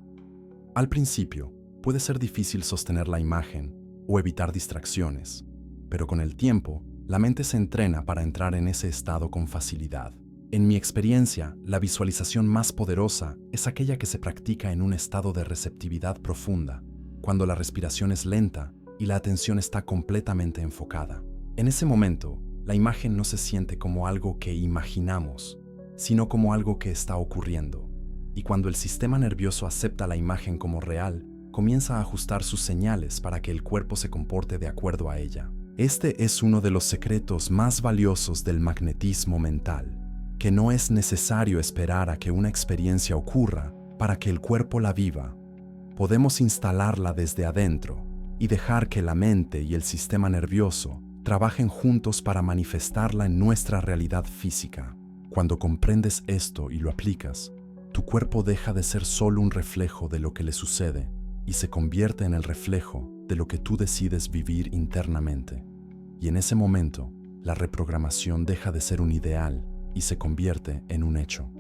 Al principio, puede ser difícil sostener la imagen o evitar distracciones, pero con el tiempo, la mente se entrena para entrar en ese estado con facilidad. En mi experiencia, la visualización más poderosa es aquella que se practica en un estado de receptividad profunda, cuando la respiración es lenta y la atención está completamente enfocada. En ese momento, la imagen no se siente como algo que imaginamos, sino como algo que está ocurriendo. Y cuando el sistema nervioso acepta la imagen como real, comienza a ajustar sus señales para que el cuerpo se comporte de acuerdo a ella. Este es uno de los secretos más valiosos del magnetismo mental, que no es necesario esperar a que una experiencia ocurra para que el cuerpo la viva. Podemos instalarla desde adentro y dejar que la mente y el sistema nervioso trabajen juntos para manifestarla en nuestra realidad física. Cuando comprendes esto y lo aplicas, tu cuerpo deja de ser solo un reflejo de lo que le sucede y se convierte en el reflejo de lo que tú decides vivir internamente. Y en ese momento, la reprogramación deja de ser un ideal y se convierte en un hecho.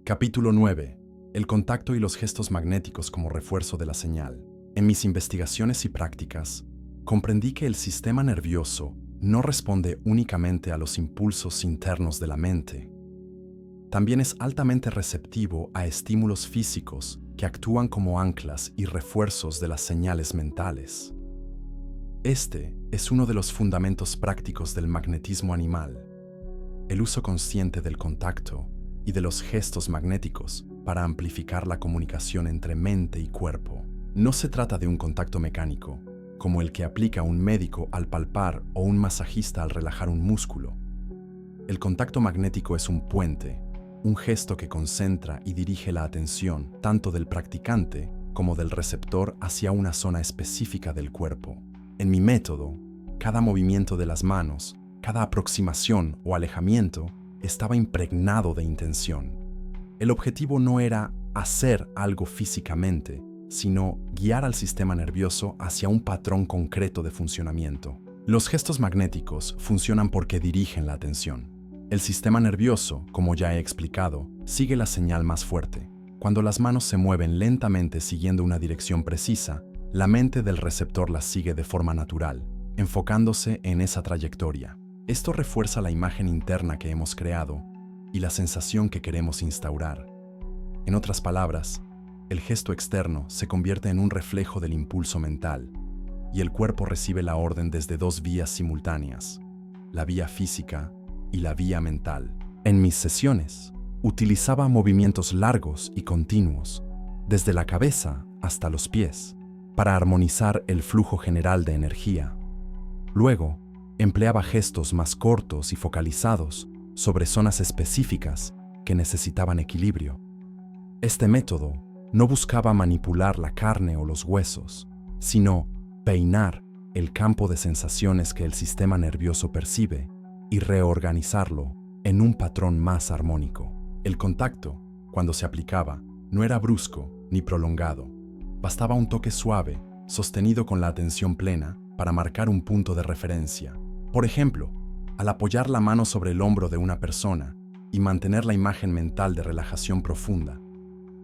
Capítulo 9. El contacto y los gestos magnéticos como refuerzo de la señal. En mis investigaciones y prácticas, comprendí que el sistema nervioso no responde únicamente a los impulsos internos de la mente. También es altamente receptivo a estímulos físicos que actúan como anclas y refuerzos de las señales mentales. Este es uno de los fundamentos prácticos del magnetismo animal, el uso consciente del contacto y de los gestos magnéticos para amplificar la comunicación entre mente y cuerpo. No se trata de un contacto mecánico, como el que aplica un médico al palpar o un masajista al relajar un músculo. El contacto magnético es un puente, un gesto que concentra y dirige la atención tanto del practicante como del receptor hacia una zona específica del cuerpo. En mi método, cada movimiento de las manos, cada aproximación o alejamiento estaba impregnado de intención. El objetivo no era hacer algo físicamente, sino guiar al sistema nervioso hacia un patrón concreto de funcionamiento. Los gestos magnéticos funcionan porque dirigen la atención. El sistema nervioso, como ya he explicado, sigue la señal más fuerte. Cuando las manos se mueven lentamente siguiendo una dirección precisa, la mente del receptor las sigue de forma natural, enfocándose en esa trayectoria. Esto refuerza la imagen interna que hemos creado y la sensación que queremos instaurar. En otras palabras, el gesto externo se convierte en un reflejo del impulso mental y el cuerpo recibe la orden desde dos vías simultáneas, la vía física y la vía mental. En mis sesiones, utilizaba movimientos largos y continuos, desde la cabeza hasta los pies, para armonizar el flujo general de energía. Luego, empleaba gestos más cortos y focalizados sobre zonas específicas que necesitaban equilibrio. Este método no buscaba manipular la carne o los huesos, sino peinar el campo de sensaciones que el sistema nervioso percibe y reorganizarlo en un patrón más armónico. El contacto, cuando se aplicaba, no era brusco ni prolongado. Bastaba un toque suave, sostenido con la atención plena, para marcar un punto de referencia. Por ejemplo, al apoyar la mano sobre el hombro de una persona y mantener la imagen mental de relajación profunda,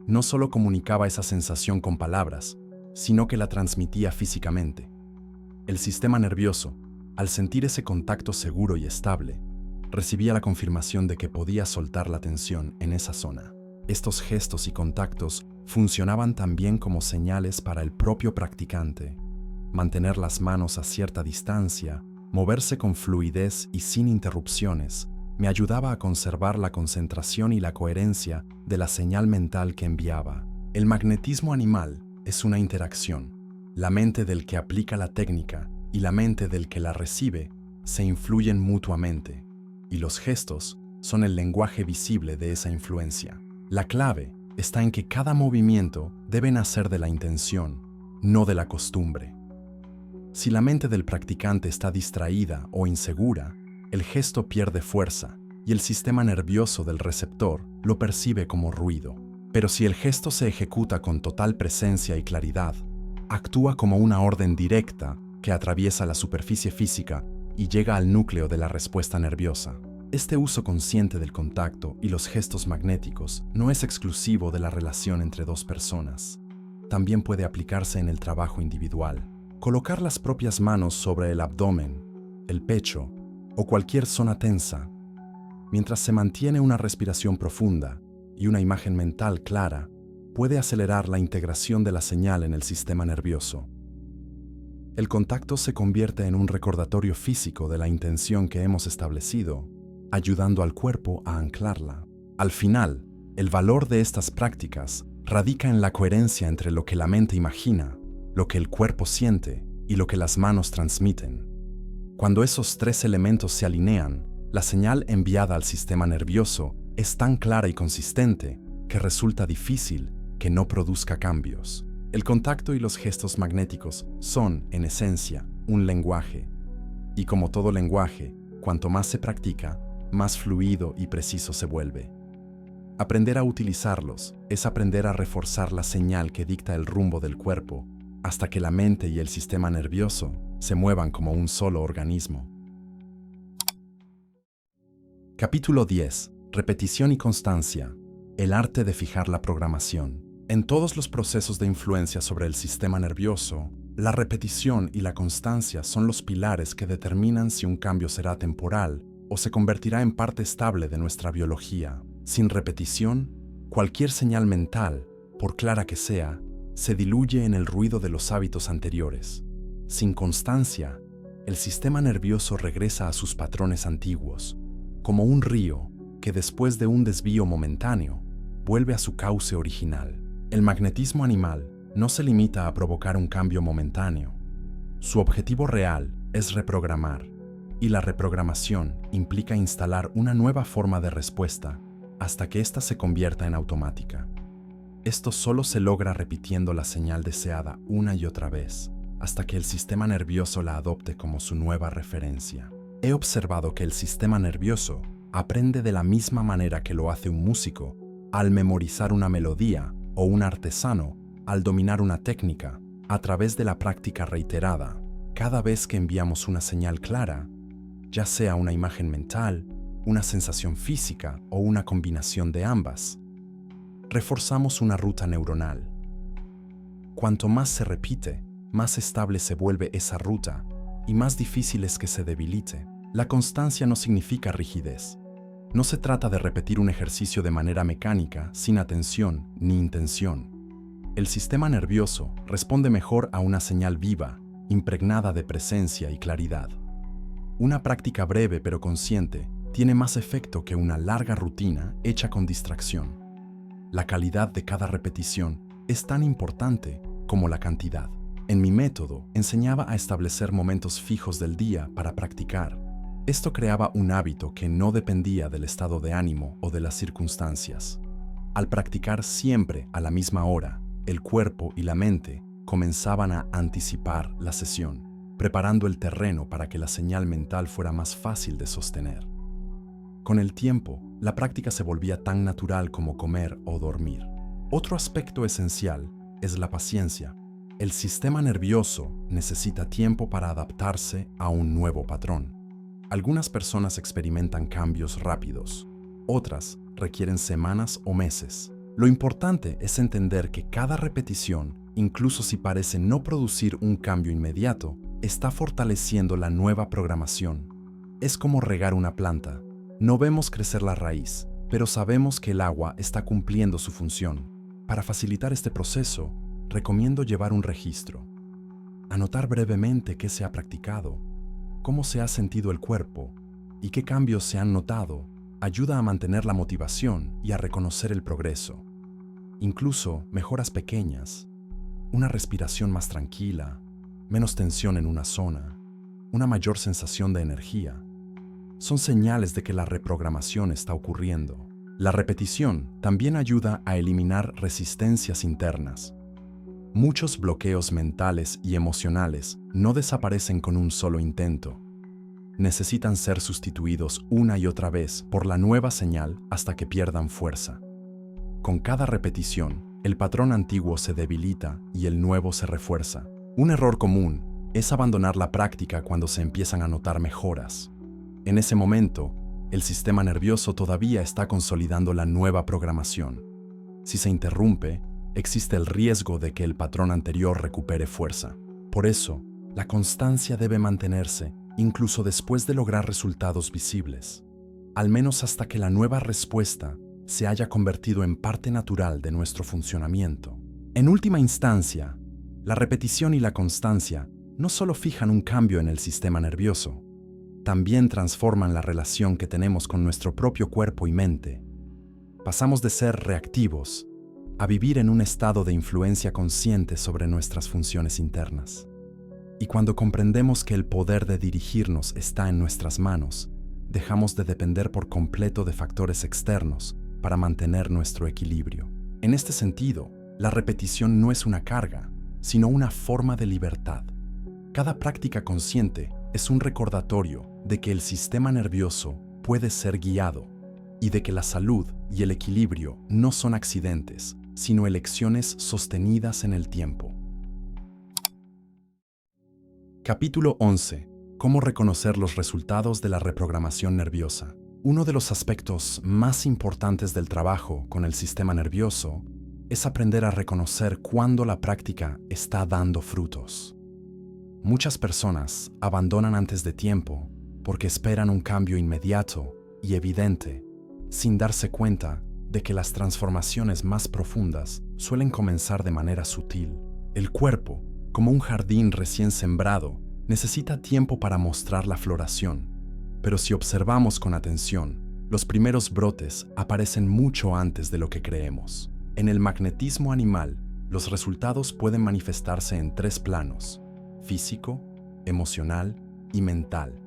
no solo comunicaba esa sensación con palabras, sino que la transmitía físicamente. El sistema nervioso, al sentir ese contacto seguro y estable, recibía la confirmación de que podía soltar la tensión en esa zona. Estos gestos y contactos funcionaban también como señales para el propio practicante. Mantener las manos a cierta distancia, moverse con fluidez y sin interrupciones, me ayudaba a conservar la concentración y la coherencia de la señal mental que enviaba. El magnetismo animal es una interacción. La mente del que aplica la técnica y la mente del que la recibe se influyen mutuamente, y los gestos son el lenguaje visible de esa influencia. La clave está en que cada movimiento debe nacer de la intención, no de la costumbre. Si la mente del practicante está distraída o insegura, el gesto pierde fuerza y el sistema nervioso del receptor lo percibe como ruido. Pero si el gesto se ejecuta con total presencia y claridad, actúa como una orden directa que atraviesa la superficie física y llega al núcleo de la respuesta nerviosa. Este uso consciente del contacto y los gestos magnéticos no es exclusivo de la relación entre dos personas. También puede aplicarse en el trabajo individual. Colocar las propias manos sobre el abdomen, el pecho o cualquier zona tensa, mientras se mantiene una respiración profunda y una imagen mental clara, puede acelerar la integración de la señal en el sistema nervioso. El contacto se convierte en un recordatorio físico de la intención que hemos establecido, ayudando al cuerpo a anclarla. Al final, el valor de estas prácticas radica en la coherencia entre lo que la mente imagina, lo que el cuerpo siente y lo que las manos transmiten. Cuando esos tres elementos se alinean, la señal enviada al sistema nervioso es tan clara y consistente que resulta difícil que no produzca cambios. El contacto y los gestos magnéticos son, en esencia, un lenguaje. Y como todo lenguaje, cuanto más se practica, más fluido y preciso se vuelve. Aprender a utilizarlos es aprender a reforzar la señal que dicta el rumbo del cuerpo, hasta que la mente y el sistema nervioso se muevan como un solo organismo. Capítulo 10. Repetición y constancia. El arte de fijar la programación. En todos los procesos de influencia sobre el sistema nervioso, la repetición y la constancia son los pilares que determinan si un cambio será temporal o se convertirá en parte estable de nuestra biología. Sin repetición, cualquier señal mental, por clara que sea, se diluye en el ruido de los hábitos anteriores. Sin constancia, el sistema nervioso regresa a sus patrones antiguos, como un río que después de un desvío momentáneo, vuelve a su cauce original. El magnetismo animal no se limita a provocar un cambio momentáneo. Su objetivo real es reprogramar, y la reprogramación implica instalar una nueva forma de respuesta hasta que ésta se convierta en automática. Esto solo se logra repitiendo la señal deseada una y otra vez, hasta que el sistema nervioso la adopte como su nueva referencia. He observado que el sistema nervioso aprende de la misma manera que lo hace un músico al memorizar una melodía o un artesano al dominar una técnica a través de la práctica reiterada. Cada vez que enviamos una señal clara, ya sea una imagen mental, una sensación física o una combinación de ambas, reforzamos una ruta neuronal. Cuanto más se repite, más estable se vuelve esa ruta y más difícil es que se debilite. La constancia no significa rigidez. No se trata de repetir un ejercicio de manera mecánica, sin atención ni intención. El sistema nervioso responde mejor a una señal viva, impregnada de presencia y claridad. Una práctica breve pero consciente tiene más efecto que una larga rutina hecha con distracción. La calidad de cada repetición es tan importante como la cantidad. En mi método, enseñaba a establecer momentos fijos del día para practicar. Esto creaba un hábito que no dependía del estado de ánimo o de las circunstancias. Al practicar siempre a la misma hora, el cuerpo y la mente comenzaban a anticipar la sesión, preparando el terreno para que la señal mental fuera más fácil de sostener. Con el tiempo, la práctica se volvía tan natural como comer o dormir. Otro aspecto esencial es la paciencia. El sistema nervioso necesita tiempo para adaptarse a un nuevo patrón. Algunas personas experimentan cambios rápidos, otras requieren semanas o meses. Lo importante es entender que cada repetición, incluso si parece no producir un cambio inmediato, está fortaleciendo la nueva programación. Es como regar una planta. No vemos crecer la raíz, pero sabemos que el agua está cumpliendo su función. Para facilitar este proceso, recomiendo llevar un registro. Anotar brevemente qué se ha practicado, cómo se ha sentido el cuerpo y qué cambios se han notado ayuda a mantener la motivación y a reconocer el progreso. Incluso mejoras pequeñas, una respiración más tranquila, menos tensión en una zona, una mayor sensación de energía, son señales de que la reprogramación está ocurriendo. La repetición también ayuda a eliminar resistencias internas. Muchos bloqueos mentales y emocionales no desaparecen con un solo intento. Necesitan ser sustituidos una y otra vez por la nueva señal hasta que pierdan fuerza. Con cada repetición, el patrón antiguo se debilita y el nuevo se refuerza. Un error común es abandonar la práctica cuando se empiezan a notar mejoras. En ese momento, el sistema nervioso todavía está consolidando la nueva programación. Si se interrumpe, existe el riesgo de que el patrón anterior recupere fuerza. Por eso, la constancia debe mantenerse incluso después de lograr resultados visibles, al menos hasta que la nueva respuesta se haya convertido en parte natural de nuestro funcionamiento. En última instancia, la repetición y la constancia no solo fijan un cambio en el sistema nervioso, también transforman la relación que tenemos con nuestro propio cuerpo y mente. Pasamos de ser reactivos a vivir en un estado de influencia consciente sobre nuestras funciones internas. Y cuando comprendemos que el poder de dirigirnos está en nuestras manos, dejamos de depender por completo de factores externos para mantener nuestro equilibrio. En este sentido, la repetición no es una carga, sino una forma de libertad. Cada práctica consciente es un recordatorio de que el sistema nervioso puede ser guiado y de que la salud y el equilibrio no son accidentes, sino elecciones sostenidas en el tiempo. Capítulo 11. Cómo reconocer los resultados de la reprogramación nerviosa. Uno de los aspectos más importantes del trabajo con el sistema nervioso es aprender a reconocer cuándo la práctica está dando frutos. Muchas personas abandonan antes de tiempo porque esperan un cambio inmediato y evidente, sin darse cuenta de que las transformaciones más profundas suelen comenzar de manera sutil. El cuerpo, como un jardín recién sembrado, necesita tiempo para mostrar la floración, pero si observamos con atención, los primeros brotes aparecen mucho antes de lo que creemos. En el magnetismo animal, los resultados pueden manifestarse en 3 planos: físico, emocional y mental.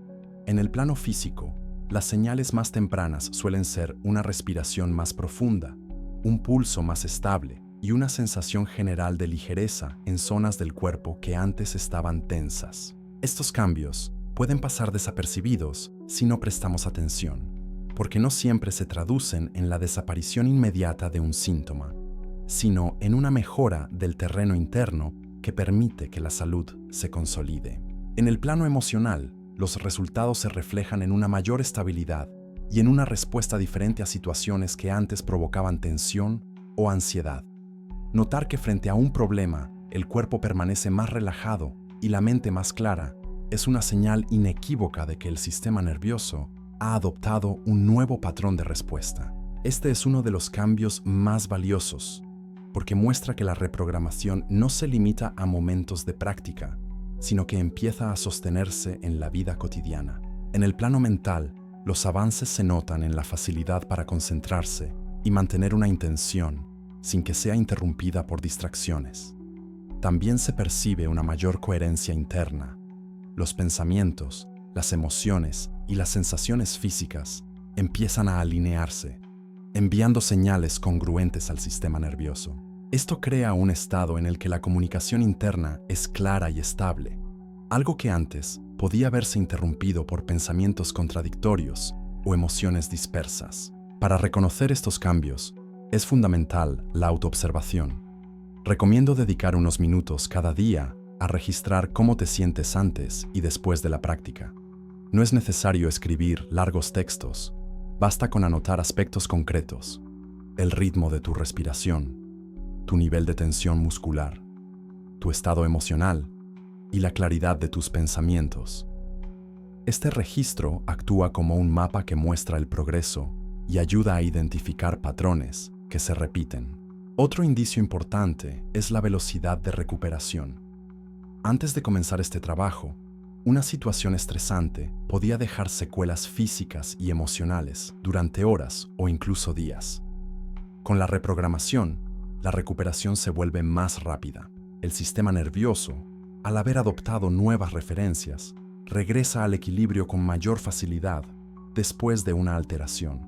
En el plano físico, las señales más tempranas suelen ser una respiración más profunda, un pulso más estable y una sensación general de ligereza en zonas del cuerpo que antes estaban tensas. Estos cambios pueden pasar desapercibidos si no prestamos atención, porque no siempre se traducen en la desaparición inmediata de un síntoma, sino en una mejora del terreno interno que permite que la salud se consolide. En el plano emocional, los resultados se reflejan en una mayor estabilidad y en una respuesta diferente a situaciones que antes provocaban tensión o ansiedad. Notar que frente a un problema, el cuerpo permanece más relajado y la mente más clara es una señal inequívoca de que el sistema nervioso ha adoptado un nuevo patrón de respuesta. Este es uno de los cambios más valiosos, porque muestra que la reprogramación no se limita a momentos de práctica, sino que empieza a sostenerse en la vida cotidiana. En el plano mental, los avances se notan en la facilidad para concentrarse y mantener una intención sin que sea interrumpida por distracciones. También se percibe una mayor coherencia interna. Los pensamientos, las emociones y las sensaciones físicas empiezan a alinearse, enviando señales congruentes al sistema nervioso. Esto crea un estado en el que la comunicación interna es clara y estable, algo que antes podía verse interrumpido por pensamientos contradictorios o emociones dispersas. Para reconocer estos cambios, es fundamental la autoobservación. Recomiendo dedicar unos minutos cada día a registrar cómo te sientes antes y después de la práctica. No es necesario escribir largos textos, basta con anotar aspectos concretos: el ritmo de tu respiración, tu nivel de tensión muscular, tu estado emocional y la claridad de tus pensamientos. Este registro actúa como un mapa que muestra el progreso y ayuda a identificar patrones que se repiten. Otro indicio importante es la velocidad de recuperación. Antes de comenzar este trabajo, una situación estresante podía dejar secuelas físicas y emocionales durante horas o incluso días. Con la reprogramación, la recuperación se vuelve más rápida. El sistema nervioso, al haber adoptado nuevas referencias, regresa al equilibrio con mayor facilidad, después de una alteración.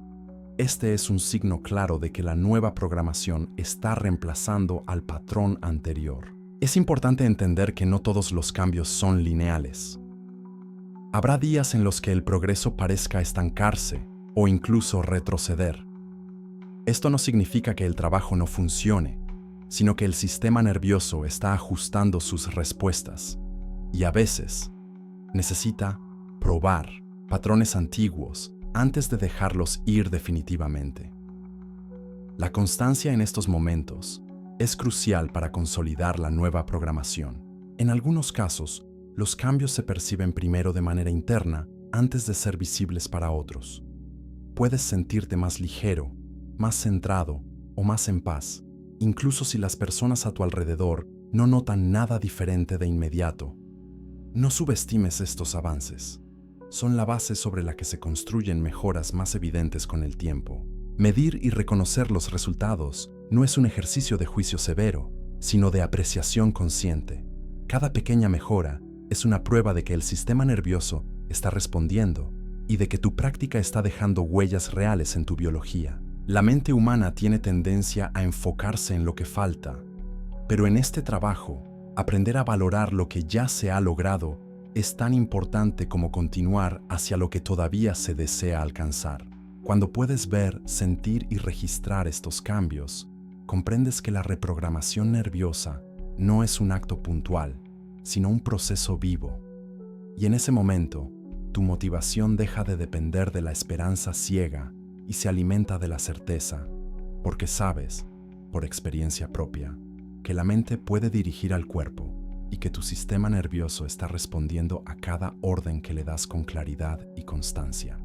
Este es un signo claro de que la nueva programación está reemplazando al patrón anterior. Es importante entender que no todos los cambios son lineales. Habrá días en los que el progreso parezca estancarse o incluso retroceder. Esto no significa que el trabajo no funcione, sino que el sistema nervioso está ajustando sus respuestas y a veces necesita probar patrones antiguos antes de dejarlos ir definitivamente. La constancia en estos momentos es crucial para consolidar la nueva programación. En algunos casos, los cambios se perciben primero de manera interna antes de ser visibles para otros. Puedes sentirte más ligero, más centrado o más en paz, incluso si las personas a tu alrededor no notan nada diferente de inmediato. No subestimes estos avances. Son la base sobre la que se construyen mejoras más evidentes con el tiempo. Medir y reconocer los resultados no es un ejercicio de juicio severo, sino de apreciación consciente. Cada pequeña mejora es una prueba de que el sistema nervioso está respondiendo y de que tu práctica está dejando huellas reales en tu biología. La mente humana tiene tendencia a enfocarse en lo que falta, pero en este trabajo, aprender a valorar lo que ya se ha logrado es tan importante como continuar hacia lo que todavía se desea alcanzar. Cuando puedes ver, sentir y registrar estos cambios, comprendes que la reprogramación nerviosa no es un acto puntual, sino un proceso vivo. Y en ese momento, tu motivación deja de depender de la esperanza ciega y se alimenta de la certeza, porque sabes, por experiencia propia, que la mente puede dirigir al cuerpo y que tu sistema nervioso está respondiendo a cada orden que le das con claridad y constancia.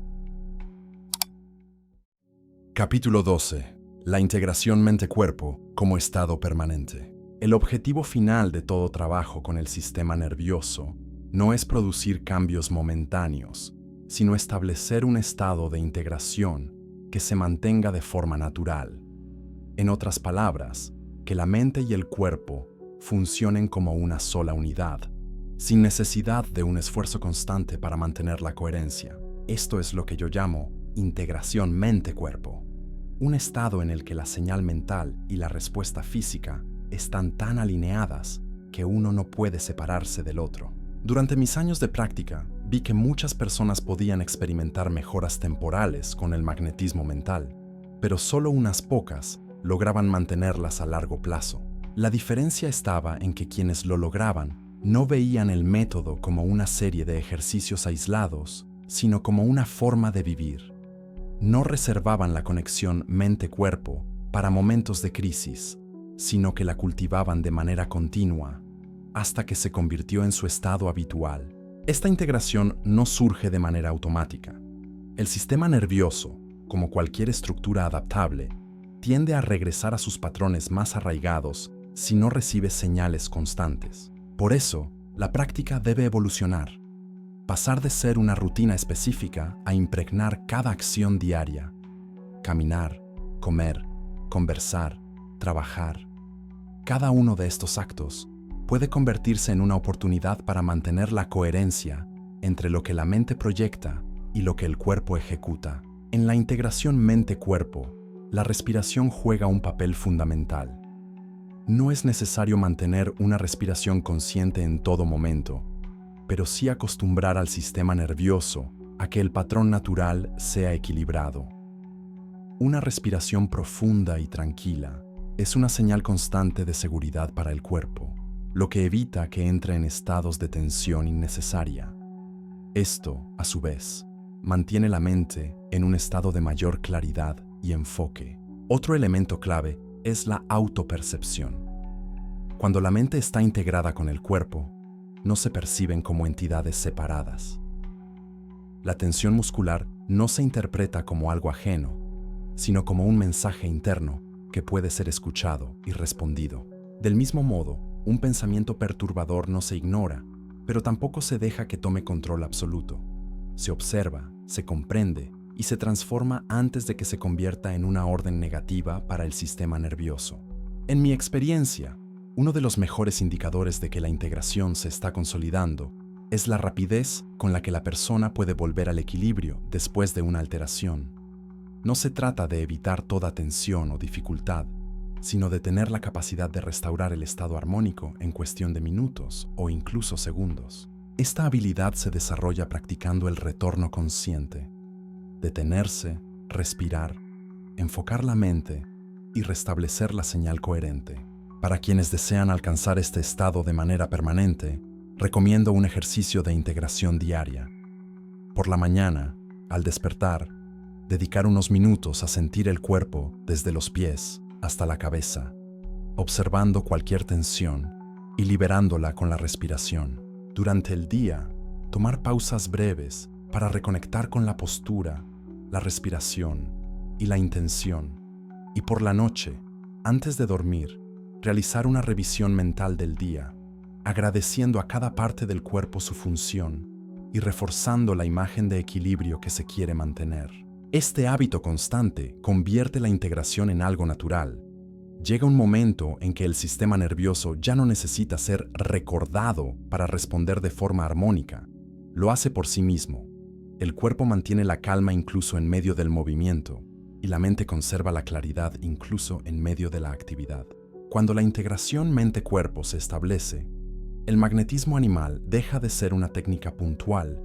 Capítulo 12. La integración mente-cuerpo como estado permanente. El objetivo final de todo trabajo con el sistema nervioso no es producir cambios momentáneos, sino establecer un estado de integración que se mantenga de forma natural. En otras palabras, que la mente y el cuerpo funcionen como una sola unidad, sin necesidad de un esfuerzo constante para mantener la coherencia. Esto es lo que yo llamo integración mente-cuerpo, un estado en el que la señal mental y la respuesta física están tan alineadas que uno no puede separarse del otro. Durante mis años de práctica, vi que muchas personas podían experimentar mejoras temporales con el magnetismo mental, pero solo unas pocas lograban mantenerlas a largo plazo. La diferencia estaba en que quienes lo lograban no veían el método como una serie de ejercicios aislados, sino como una forma de vivir. No reservaban la conexión mente-cuerpo para momentos de crisis, sino que la cultivaban de manera continua, hasta que se convirtió en su estado habitual. Esta integración no surge de manera automática. El sistema nervioso, como cualquier estructura adaptable, tiende a regresar a sus patrones más arraigados si no recibe señales constantes. Por eso, la práctica debe evolucionar, pasar de ser una rutina específica a impregnar cada acción diaria. Caminar, comer, conversar, trabajar. Cada uno de estos actos puede convertirse en una oportunidad para mantener la coherencia entre lo que la mente proyecta y lo que el cuerpo ejecuta. En la integración mente-cuerpo, la respiración juega un papel fundamental. No es necesario mantener una respiración consciente en todo momento, pero sí acostumbrar al sistema nervioso a que el patrón natural sea equilibrado. Una respiración profunda y tranquila es una señal constante de seguridad para el cuerpo, lo que evita que entre en estados de tensión innecesaria. Esto, a su vez, mantiene la mente en un estado de mayor claridad y enfoque. Otro elemento clave es la autopercepción. Cuando la mente está integrada con el cuerpo, no se perciben como entidades separadas. La tensión muscular no se interpreta como algo ajeno, sino como un mensaje interno que puede ser escuchado y respondido. Del mismo modo, un pensamiento perturbador no se ignora, pero tampoco se deja que tome control absoluto. Se observa, se comprende y se transforma antes de que se convierta en una orden negativa para el sistema nervioso. En mi experiencia, uno de los mejores indicadores de que la integración se está consolidando es la rapidez con la que la persona puede volver al equilibrio después de una alteración. No se trata de evitar toda tensión o dificultad, sino de tener la capacidad de restaurar el estado armónico en cuestión de minutos o incluso segundos. Esta habilidad se desarrolla practicando el retorno consciente. Detenerse, respirar, enfocar la mente y restablecer la señal coherente. Para quienes desean alcanzar este estado de manera permanente, recomiendo un ejercicio de integración diaria. Por la mañana, al despertar, dedicar unos minutos a sentir el cuerpo desde los pies hasta la cabeza, observando cualquier tensión y liberándola con la respiración. Durante el día, tomar pausas breves para reconectar con la postura, la respiración y la intención. Y por la noche, antes de dormir, realizar una revisión mental del día, agradeciendo a cada parte del cuerpo su función y reforzando la imagen de equilibrio que se quiere mantener. Este hábito constante convierte la integración en algo natural. Llega un momento en que el sistema nervioso ya no necesita ser recordado para responder de forma armónica. Lo hace por sí mismo. El cuerpo mantiene la calma incluso en medio del movimiento y la mente conserva la claridad incluso en medio de la actividad. Cuando la integración mente-cuerpo se establece, el magnetismo animal deja de ser una técnica puntual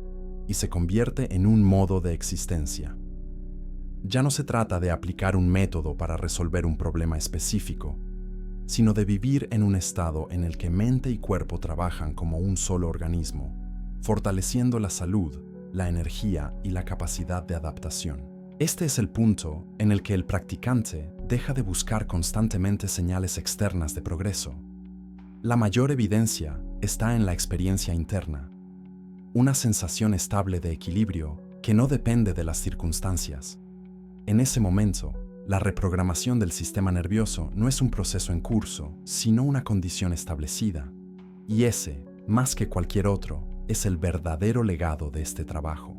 y se convierte en un modo de existencia. Ya no se trata de aplicar un método para resolver un problema específico, sino de vivir en un estado en el que mente y cuerpo trabajan como un solo organismo, fortaleciendo la salud, la energía y la capacidad de adaptación. Este es el punto en el que el practicante deja de buscar constantemente señales externas de progreso. La mayor evidencia está en la experiencia interna, una sensación estable de equilibrio que no depende de las circunstancias. En ese momento, la reprogramación del sistema nervioso no es un proceso en curso, sino una condición establecida. Y ese, más que cualquier otro, es el verdadero legado de este trabajo.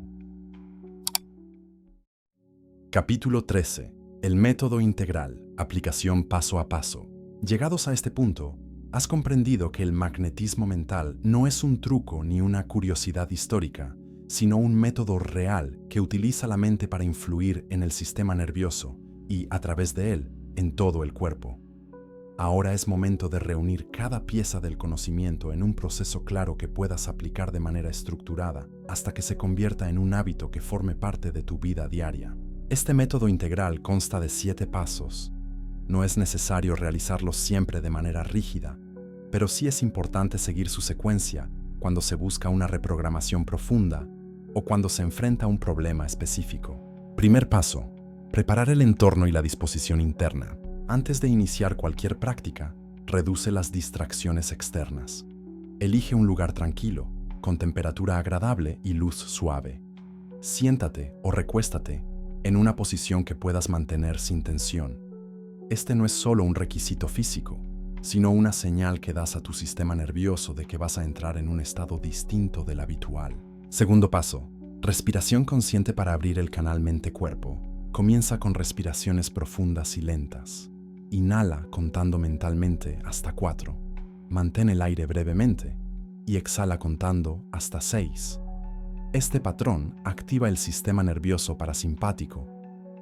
Capítulo 13. El método integral. Aplicación paso a paso. Llegados a este punto, has comprendido que el magnetismo mental no es un truco ni una curiosidad histórica, sino un método real que utiliza la mente para influir en el sistema nervioso y, a través de él, en todo el cuerpo. Ahora es momento de reunir cada pieza del conocimiento en un proceso claro que puedas aplicar de manera estructurada hasta que se convierta en un hábito que forme parte de tu vida diaria. Este método integral consta de 7 pasos. No es necesario realizarlos siempre de manera rígida, pero sí es importante seguir su secuencia cuando se busca una reprogramación profunda o cuando se enfrenta a un problema específico. Primer paso: preparar el entorno y la disposición interna. Antes de iniciar cualquier práctica, reduce las distracciones externas. Elige un lugar tranquilo, con temperatura agradable y luz suave. Siéntate o recuéstate en una posición que puedas mantener sin tensión. Este no es solo un requisito físico, sino una señal que das a tu sistema nervioso de que vas a entrar en un estado distinto del habitual. Segundo paso: respiración consciente para abrir el canal mente-cuerpo. Comienza con respiraciones profundas y lentas. Inhala contando mentalmente hasta 4. Mantén el aire brevemente y exhala contando hasta 6. Este patrón activa el sistema nervioso parasimpático,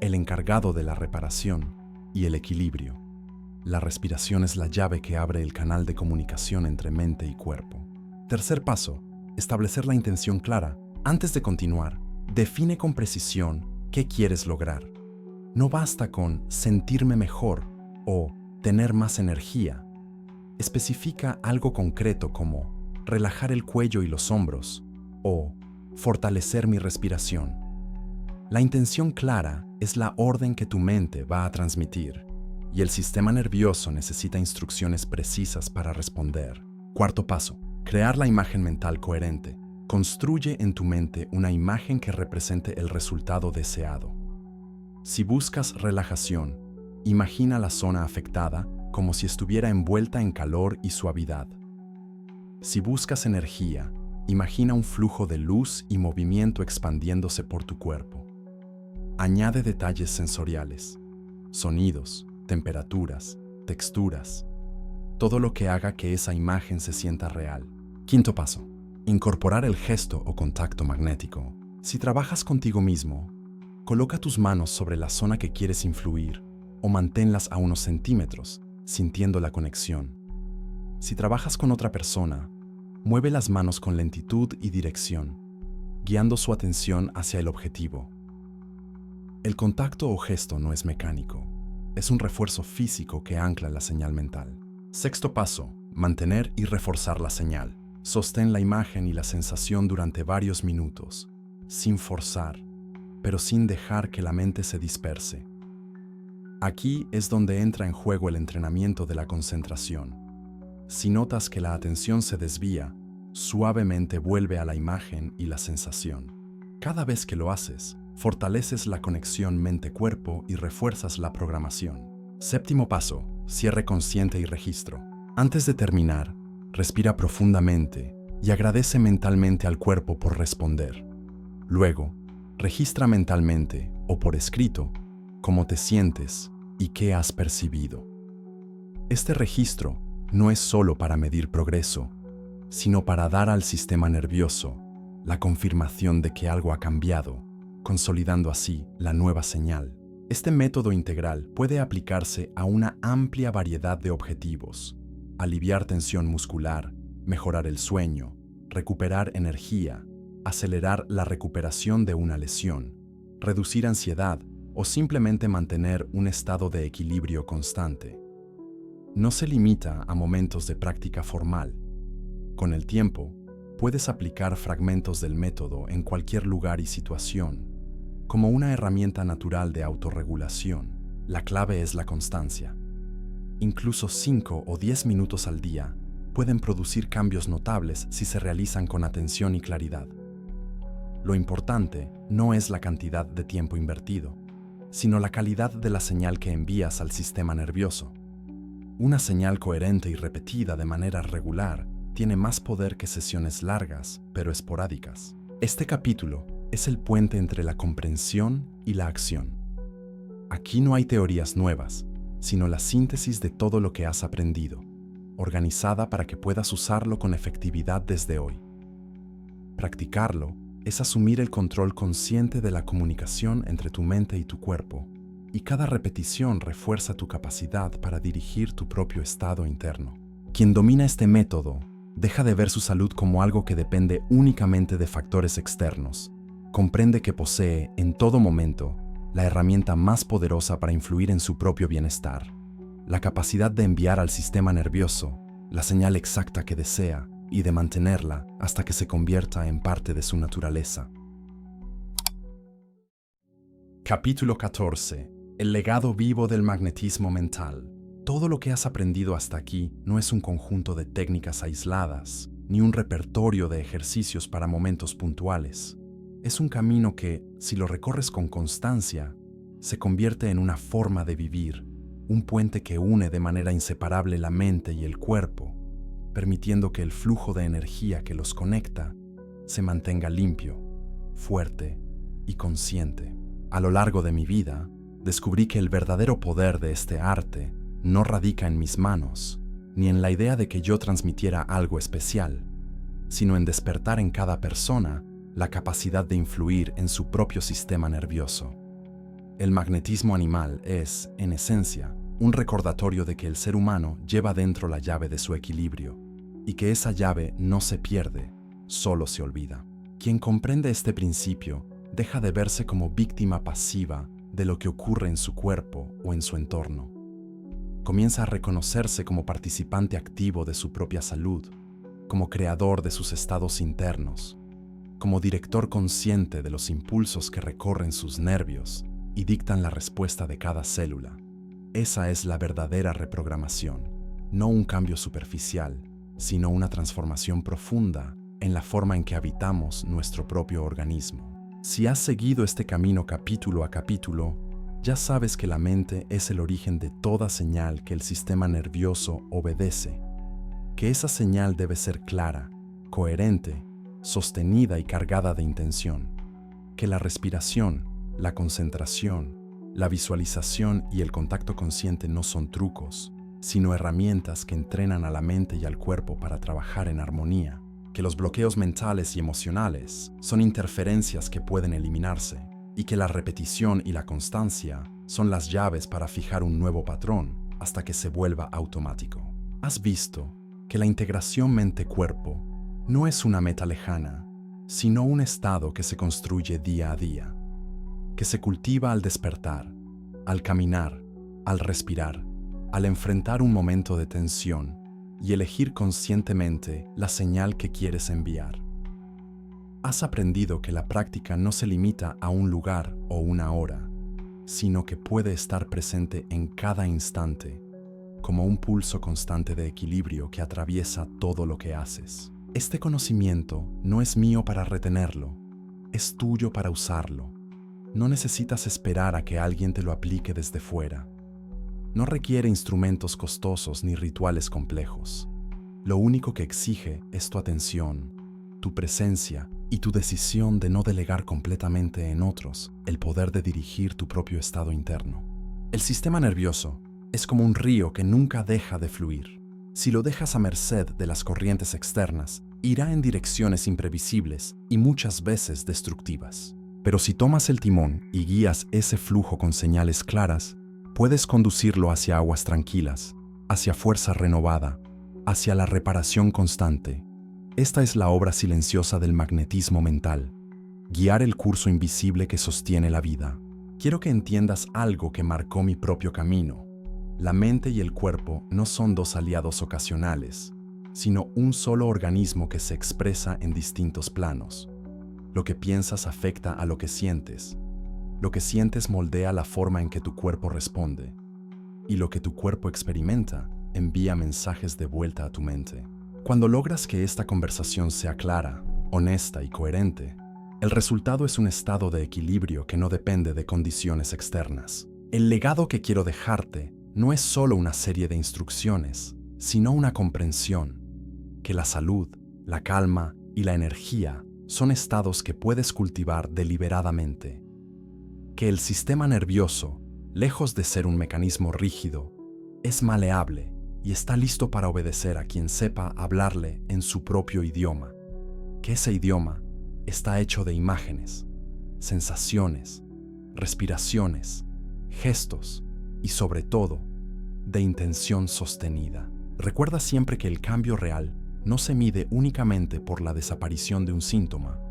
el encargado de la reparación y el equilibrio. La respiración es la llave que abre el canal de comunicación entre mente y cuerpo. Tercer paso: establecer la intención clara. Antes de continuar, define con precisión qué quieres lograr. No basta con sentirme mejor o tener más energía. Especifica algo concreto como relajar el cuello y los hombros o fortalecer mi respiración. La intención clara es la orden que tu mente va a transmitir, y el sistema nervioso necesita instrucciones precisas para responder. Cuarto paso: crear la imagen mental coherente. Construye en tu mente una imagen que represente el resultado deseado. Si buscas relajación, imagina la zona afectada como si estuviera envuelta en calor y suavidad. Si buscas energía, imagina un flujo de luz y movimiento expandiéndose por tu cuerpo. Añade detalles sensoriales, sonidos, temperaturas, texturas, todo lo que haga que esa imagen se sienta real. Quinto paso: Incorporar el gesto o contacto magnético. Si trabajas contigo mismo, coloca tus manos sobre la zona que quieres influir o manténlas a unos centímetros, sintiendo la conexión. Si trabajas con otra persona, mueve las manos con lentitud y dirección, guiando su atención hacia el objetivo. El contacto o gesto no es mecánico, es un refuerzo físico que ancla la señal mental. Sexto paso, mantener y reforzar la señal. Sostén la imagen y la sensación durante varios minutos, sin forzar, pero sin dejar que la mente se disperse. Aquí es donde entra en juego el entrenamiento de la concentración. Si notas que la atención se desvía, suavemente vuelve a la imagen y la sensación. Cada vez que lo haces, fortaleces la conexión mente-cuerpo y refuerzas la programación. Séptimo paso, cierre consciente y registro. Antes de terminar, respira profundamente y agradece mentalmente al cuerpo por responder. Luego, registra mentalmente o por escrito cómo te sientes y qué has percibido. Este registro no es solo para medir progreso, sino para dar al sistema nervioso la confirmación de que algo ha cambiado, consolidando así la nueva señal. Este método integral puede aplicarse a una amplia variedad de objetivos: aliviar tensión muscular, mejorar el sueño, recuperar energía, acelerar la recuperación de una lesión, reducir ansiedad o simplemente mantener un estado de equilibrio constante. No se limita a momentos de práctica formal. Con el tiempo, puedes aplicar fragmentos del método en cualquier lugar y situación, como una herramienta natural de autorregulación. La clave es la constancia. Incluso 5 o 10 minutos al día pueden producir cambios notables si se realizan con atención y claridad. Lo importante no es la cantidad de tiempo invertido, sino la calidad de la señal que envías al sistema nervioso. Una señal coherente y repetida de manera regular tiene más poder que sesiones largas, pero esporádicas. Este capítulo es el puente entre la comprensión y la acción. Aquí no hay teorías nuevas, sino la síntesis de todo lo que has aprendido, organizada para que puedas usarlo con efectividad desde hoy. Practicarlo es asumir el control consciente de la comunicación entre tu mente y tu cuerpo, y cada repetición refuerza tu capacidad para dirigir tu propio estado interno. Quien domina este método deja de ver su salud como algo que depende únicamente de factores externos. Comprende que posee, en todo momento, la herramienta más poderosa para influir en su propio bienestar, la capacidad de enviar al sistema nervioso la señal exacta que desea y de mantenerla hasta que se convierta en parte de su naturaleza. Capítulo 14. El legado vivo del magnetismo mental. Todo lo que has aprendido hasta aquí no es un conjunto de técnicas aisladas, ni un repertorio de ejercicios para momentos puntuales. Es un camino que, si lo recorres con constancia, se convierte en una forma de vivir, un puente que une de manera inseparable la mente y el cuerpo, permitiendo que el flujo de energía que los conecta se mantenga limpio, fuerte y consciente. A lo largo de mi vida, descubrí que el verdadero poder de este arte no radica en mis manos, ni en la idea de que yo transmitiera algo especial, sino en despertar en cada persona la capacidad de influir en su propio sistema nervioso. El magnetismo animal es, en esencia, un recordatorio de que el ser humano lleva dentro la llave de su equilibrio, y que esa llave no se pierde, solo se olvida. Quien comprende este principio deja de verse como víctima pasiva de lo que ocurre en su cuerpo o en su entorno. Comienza a reconocerse como participante activo de su propia salud, como creador de sus estados internos, como director consciente de los impulsos que recorren sus nervios y dictan la respuesta de cada célula. Esa es la verdadera reprogramación, no un cambio superficial, sino una transformación profunda en la forma en que habitamos nuestro propio organismo. Si has seguido este camino capítulo a capítulo, ya sabes que la mente es el origen de toda señal que el sistema nervioso obedece, que esa señal debe ser clara, coherente, sostenida y cargada de intención, que la respiración, la concentración, la visualización y el contacto consciente no son trucos, sino herramientas que entrenan a la mente y al cuerpo para trabajar en armonía, que los bloqueos mentales y emocionales son interferencias que pueden eliminarse y que la repetición y la constancia son las llaves para fijar un nuevo patrón hasta que se vuelva automático. Has visto que la integración mente-cuerpo no es una meta lejana, sino un estado que se construye día a día, que se cultiva al despertar, al caminar, al respirar, al enfrentar un momento de tensión y elegir conscientemente la señal que quieres enviar. Has aprendido que la práctica no se limita a un lugar o una hora, sino que puede estar presente en cada instante, como un pulso constante de equilibrio que atraviesa todo lo que haces. Este conocimiento no es mío para retenerlo, es tuyo para usarlo. No necesitas esperar a que alguien te lo aplique desde fuera. No requiere instrumentos costosos ni rituales complejos. Lo único que exige es tu atención, tu presencia y tu decisión de no delegar completamente en otros el poder de dirigir tu propio estado interno. El sistema nervioso es como un río que nunca deja de fluir. Si lo dejas a merced de las corrientes externas, irá en direcciones imprevisibles y muchas veces destructivas. Pero si tomas el timón y guías ese flujo con señales claras, puedes conducirlo hacia aguas tranquilas, hacia fuerza renovada, hacia la reparación constante. Esta es la obra silenciosa del magnetismo mental, guiar el curso invisible que sostiene la vida. Quiero que entiendas algo que marcó mi propio camino. La mente y el cuerpo no son dos aliados ocasionales, sino un solo organismo que se expresa en distintos planos. Lo que piensas afecta a lo que sientes. Lo que sientes moldea la forma en que tu cuerpo responde. Y lo que tu cuerpo experimenta envía mensajes de vuelta a tu mente. Cuando logras que esta conversación sea clara, honesta y coherente, el resultado es un estado de equilibrio que no depende de condiciones externas. El legado que quiero dejarte no es solo una serie de instrucciones, sino una comprensión que la salud, la calma y la energía son estados que puedes cultivar deliberadamente. Que el sistema nervioso, lejos de ser un mecanismo rígido, es maleable y está listo para obedecer a quien sepa hablarle en su propio idioma. Que ese idioma está hecho de imágenes, sensaciones, respiraciones, gestos y sobre todo, de intención sostenida. Recuerda siempre que el cambio real no se mide únicamente por la desaparición de un síntoma,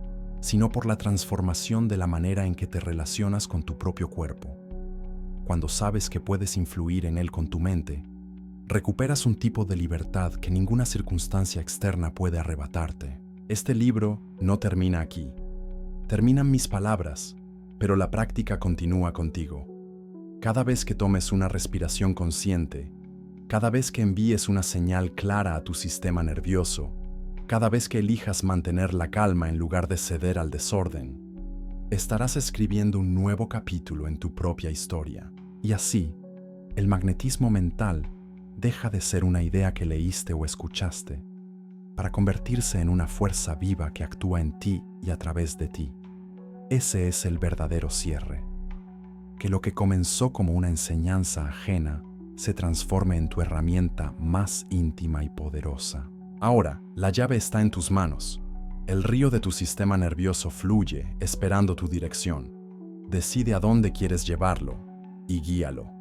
sino por la transformación de la manera en que te relacionas con tu propio cuerpo. Cuando sabes que puedes influir en él con tu mente, recuperas un tipo de libertad que ninguna circunstancia externa puede arrebatarte. Este libro no termina aquí. Terminan mis palabras, pero la práctica continúa contigo. Cada vez que tomes una respiración consciente, cada vez que envíes una señal clara a tu sistema nervioso, cada vez que elijas mantener la calma en lugar de ceder al desorden, estarás escribiendo un nuevo capítulo en tu propia historia. Y así, el magnetismo mental deja de ser una idea que leíste o escuchaste, para convertirse en una fuerza viva que actúa en ti y a través de ti. Ese es el verdadero cierre. Que lo que comenzó como una enseñanza ajena se transforme en tu herramienta más íntima y poderosa. Ahora, la llave está en tus manos. El río de tu sistema nervioso fluye esperando tu dirección. Decide a dónde quieres llevarlo y guíalo.